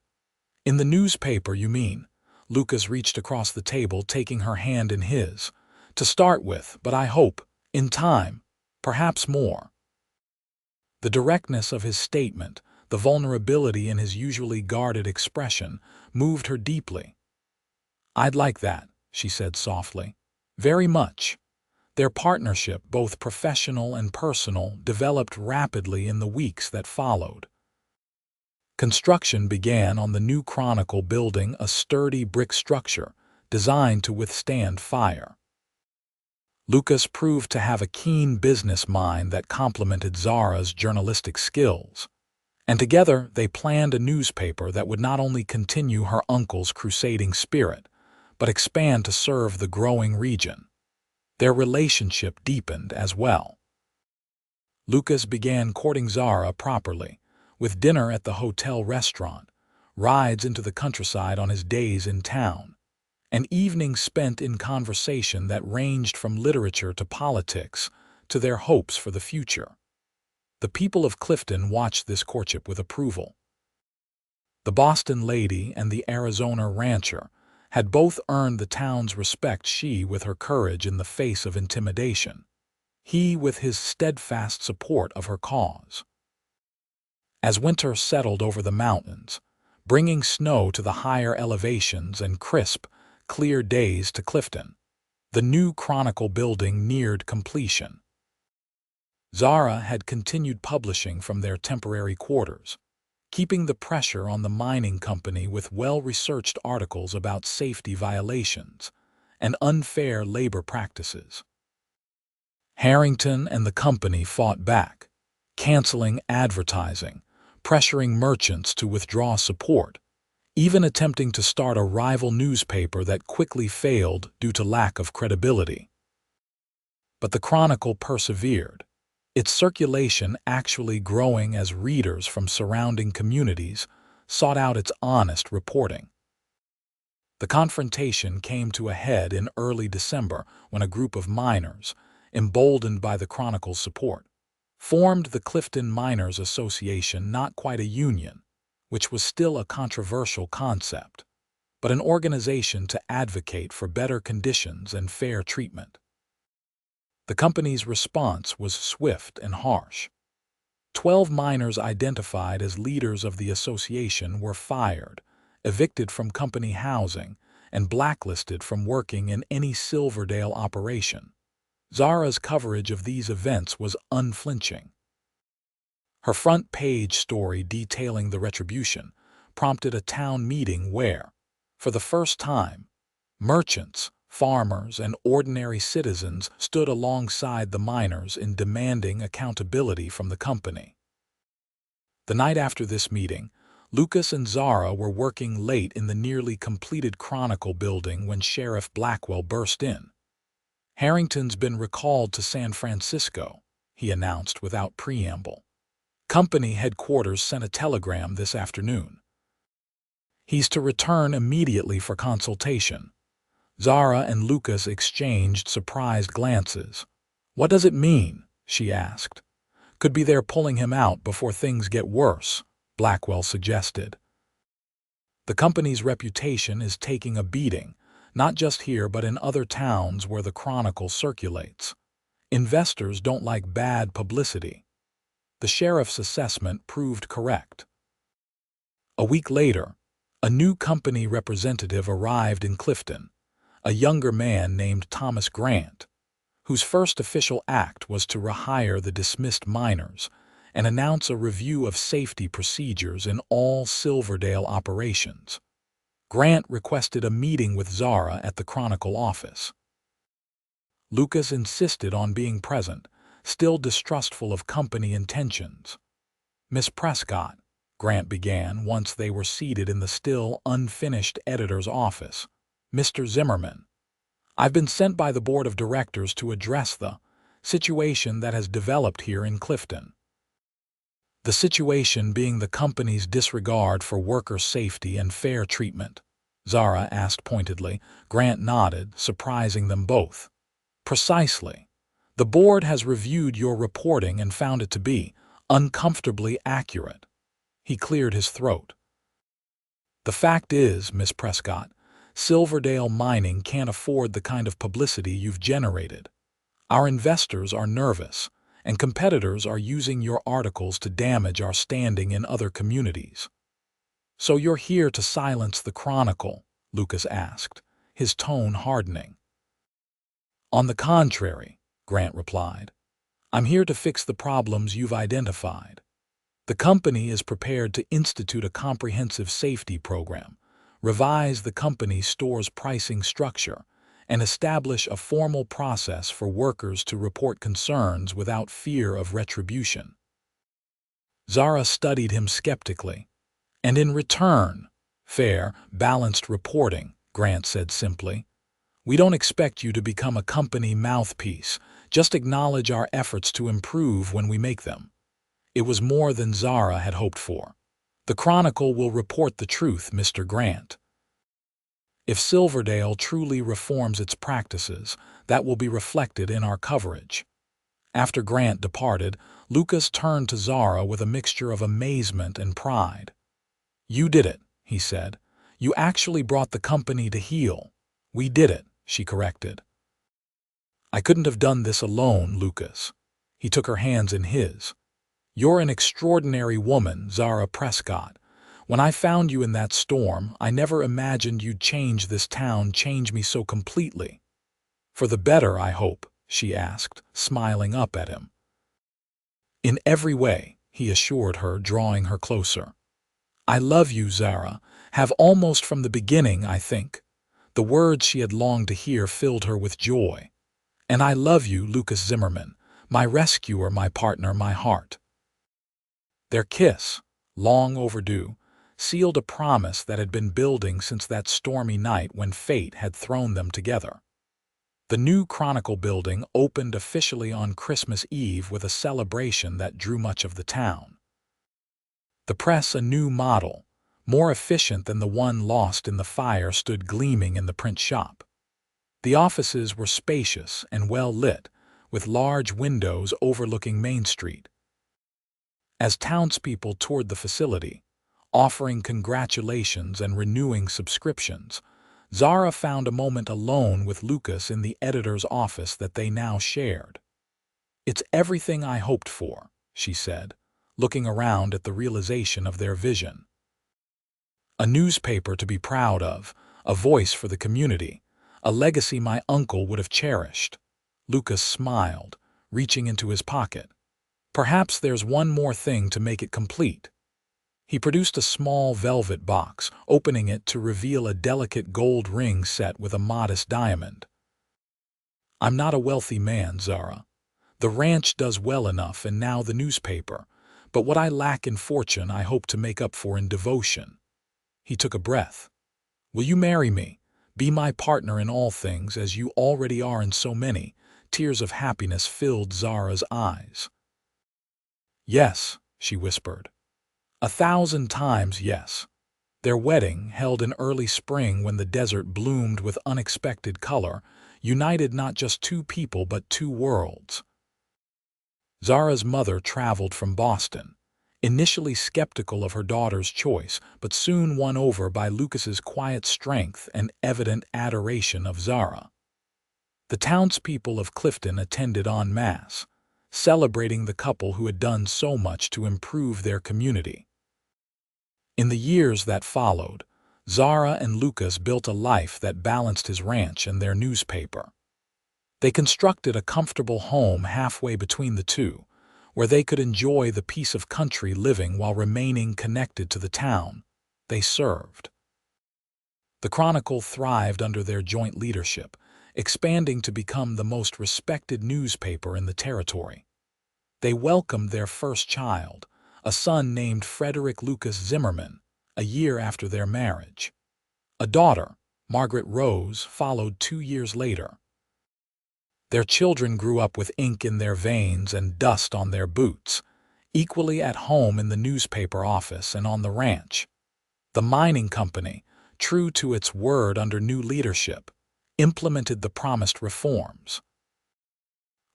"In the newspaper, you mean?" Lucas reached across the table, taking her hand in his. "To start with, but I hope, in time, perhaps more." The directness of his statement, the vulnerability in his usually guarded expression, moved her deeply. "I'd like that," she said softly. "Very much." Their partnership, both professional and personal, developed rapidly in the weeks that followed. Construction began on the new Chronicle building, a sturdy brick structure designed to withstand fire. Lucas proved to have a keen business mind that complemented Zara's journalistic skills, and together they planned a newspaper that would not only continue her uncle's crusading spirit, but expand to serve the growing region. Their relationship deepened as well. Lucas began courting Zara properly, with dinner at the hotel restaurant, rides into the countryside on his days in town, and evenings spent in conversation that ranged from literature to politics to their hopes for the future. The people of Clifton watched this courtship with approval. The Boston lady and the Arizona rancher had both earned the town's respect, she with her courage in the face of intimidation, he with his steadfast support of her cause. As winter settled over the mountains, bringing snow to the higher elevations and crisp, clear days to Clifton, the new Chronicle building neared completion. Zara had continued publishing from their temporary quarters, keeping the pressure on the mining company with well-researched articles about safety violations and unfair labor practices. Harrington and the company fought back, canceling advertising, pressuring merchants to withdraw support, even attempting to start a rival newspaper that quickly failed due to lack of credibility. But the Chronicle persevered, its circulation actually growing as readers from surrounding communities sought out its honest reporting. The confrontation came to a head in early December when a group of miners, emboldened by the Chronicle's support, formed the Clifton Miners Association, not quite a union, which was still a controversial concept, but an organization to advocate for better conditions and fair treatment. The company's response was swift and harsh. 12 miners identified as leaders of the association were fired, evicted from company housing, and blacklisted from working in any Silverdale operation. Zara's coverage of these events was unflinching. Her front-page story detailing the retribution prompted a town meeting where, for the first time, merchants, farmers, and ordinary citizens stood alongside the miners in demanding accountability from the company. The night after this meeting, Lucas and Zara were working late in the nearly completed Chronicle building when Sheriff Blackwell burst in. "Harrington's been recalled to San Francisco," he announced without preamble. "Company headquarters sent a telegram this afternoon. He's to return immediately for consultation." Zara and Lucas exchanged surprised glances. "What does it mean?" she asked. "Could be they're pulling him out before things get worse," Blackwell suggested. "The company's reputation is taking a beating, not just here but in other towns where the Chronicle circulates. Investors don't like bad publicity." The sheriff's assessment proved correct. A week later, a new company representative arrived in Clifton, a younger man named Thomas Grant, whose first official act was to rehire the dismissed miners and announce a review of safety procedures in all Silverdale operations. Grant requested a meeting with Zara at the Chronicle office. Lucas insisted on being present, still distrustful of company intentions. "Miss Prescott," Grant began once they were seated in the still unfinished editor's office, "Mr. Zimmerman, I've been sent by the board of directors to address the situation that has developed here in Clifton." The situation being the company's disregard for worker safety and fair treatment, Zara asked pointedly. Grant nodded, surprising them both. "Precisely. The board has reviewed your reporting and found it to be uncomfortably accurate." He cleared his throat. "The fact is, Miss Prescott, Silverdale Mining can't afford the kind of publicity you've generated. Our investors are nervous, and competitors are using your articles to damage our standing in other communities." "So you're here to silence the Chronicle?" Lucas asked, his tone hardening. "On the contrary," Grant replied. "I'm here to fix the problems you've identified. The company is prepared to institute a comprehensive safety program, revise the company's store's pricing structure, and establish a formal process for workers to report concerns without fear of retribution." Zara studied him skeptically. "And in return, fair, balanced reporting," Grant said simply. "We don't expect you to become a company mouthpiece. Just acknowledge our efforts to improve when we make them." It was more than Zara had hoped for. "The Chronicle will report the truth, Mr. Grant. If Silverdale truly reforms its practices, that will be reflected in our coverage." After Grant departed, Lucas turned to Zara with a mixture of amazement and pride. "You did it," he said. "You actually brought the company to heel." "We did it," she corrected. "I couldn't have done this alone, Lucas." He took her hands in his. "You're an extraordinary woman, Zara Prescott. When I found you in that storm, I never imagined you'd change this town, change me so completely." "For the better, I hope?" she asked, smiling up at him. "In every way," he assured her, drawing her closer. "I love you, Zara. Have almost from the beginning, I think." The words she had longed to hear filled her with joy. "And I love you, Lucas Zimmerman, my rescuer, my partner, my heart." Their kiss, long overdue, sealed a promise that had been building since that stormy night when fate had thrown them together. The new Chronicle building opened officially on Christmas Eve with a celebration that drew much of the town. The press, a new model, more efficient than the one lost in the fire, stood gleaming in the print shop. The offices were spacious and well lit, with large windows overlooking Main Street. As townspeople toured the facility, offering congratulations and renewing subscriptions, Zara found a moment alone with Lucas in the editor's office that they now shared. "It's everything I hoped for," she said, looking around at the realization of their vision. "A newspaper to be proud of, a voice for the community, a legacy my uncle would have cherished. Lucas smiled, reaching into his pocket. Perhaps there's one more thing to make it complete. He produced a small velvet box, opening it to reveal a delicate gold ring set with a modest diamond. I'm not a wealthy man, Zara. The ranch does well enough and now the newspaper, but what I lack in fortune I hope to make up for in devotion. He took a breath. Will you marry me? Be my partner in all things as you already are in so many. Tears of happiness filled Zara's eyes. Yes, she whispered. 1,000 times yes. Their wedding, held in early spring when the desert bloomed with unexpected color, united not just two people but two worlds. Zara's mother traveled from Boston, initially skeptical of her daughter's choice, but soon won over by Lucas's quiet strength and evident adoration of Zara. The townspeople of Clifton attended en masse, celebrating the couple who had done so much to improve their community. In the years that followed, Zara and Lucas built a life that balanced his ranch and their newspaper. They constructed a comfortable home halfway between the two, where they could enjoy the peace of country living while remaining connected to the town they served. The Chronicle thrived under their joint leadership, expanding to become the most respected newspaper in the territory. They welcomed their first child, a son named Frederick Lucas Zimmerman, a year after their marriage. A daughter, Margaret Rose, followed 2 years later. Their children grew up with ink in their veins and dust on their boots, equally at home in the newspaper office and on the ranch. The mining company, true to its word under new leadership, implemented the promised reforms.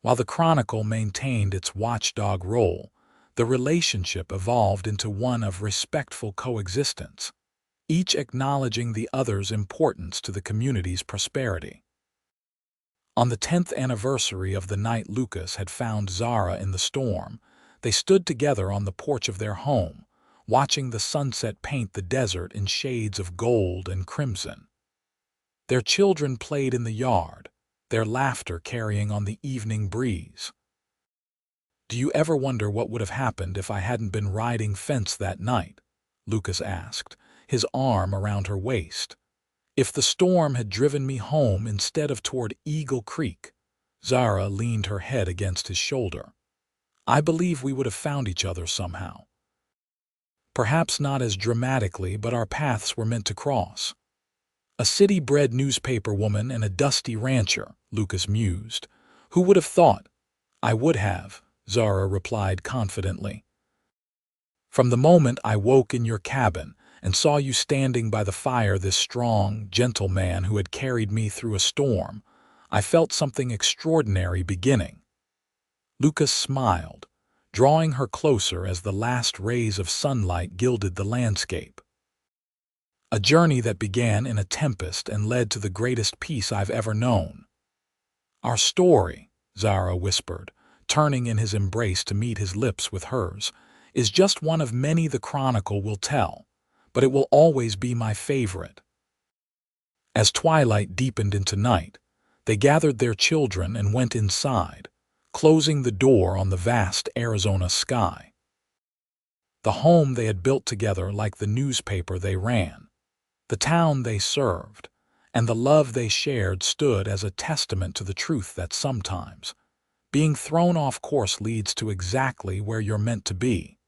While the Chronicle maintained its watchdog role, the relationship evolved into one of respectful coexistence, each acknowledging the other's importance to the community's prosperity. On the 10th anniversary of the night Lucas had found Zara in the storm, they stood together on the porch of their home, watching the sunset paint the desert in shades of gold and crimson. Their children played in the yard, their laughter carrying on the evening breeze. "Do you ever wonder what would have happened if I hadn't been riding fence that night?" Lucas asked, his arm around her waist. "If the storm had driven me home instead of toward Eagle Creek?" Zara leaned her head against his shoulder. "I believe we would have found each other somehow. Perhaps not as dramatically, but our paths were meant to cross." "A city-bred newspaper woman and a dusty rancher," Lucas mused. "Who would have thought?" "I would have," Zara replied confidently. "From the moment I woke in your cabin and saw you standing by the fire, this strong, gentle man who had carried me through a storm, I felt something extraordinary beginning." Lucas smiled, drawing her closer as the last rays of sunlight gilded the landscape. "A journey that began in a tempest and led to the greatest peace I've ever known." "Our story," Zara whispered, turning in his embrace to meet his lips with hers, "is just one of many the Chronicle will tell, but it will always be my favorite." As twilight deepened into night, they gathered their children and went inside, closing the door on the vast Arizona sky. The home they had built together, like the newspaper they ran, the town they served, and the love they shared, stood as a testament to the truth that sometimes being thrown off course leads to exactly where you're meant to be.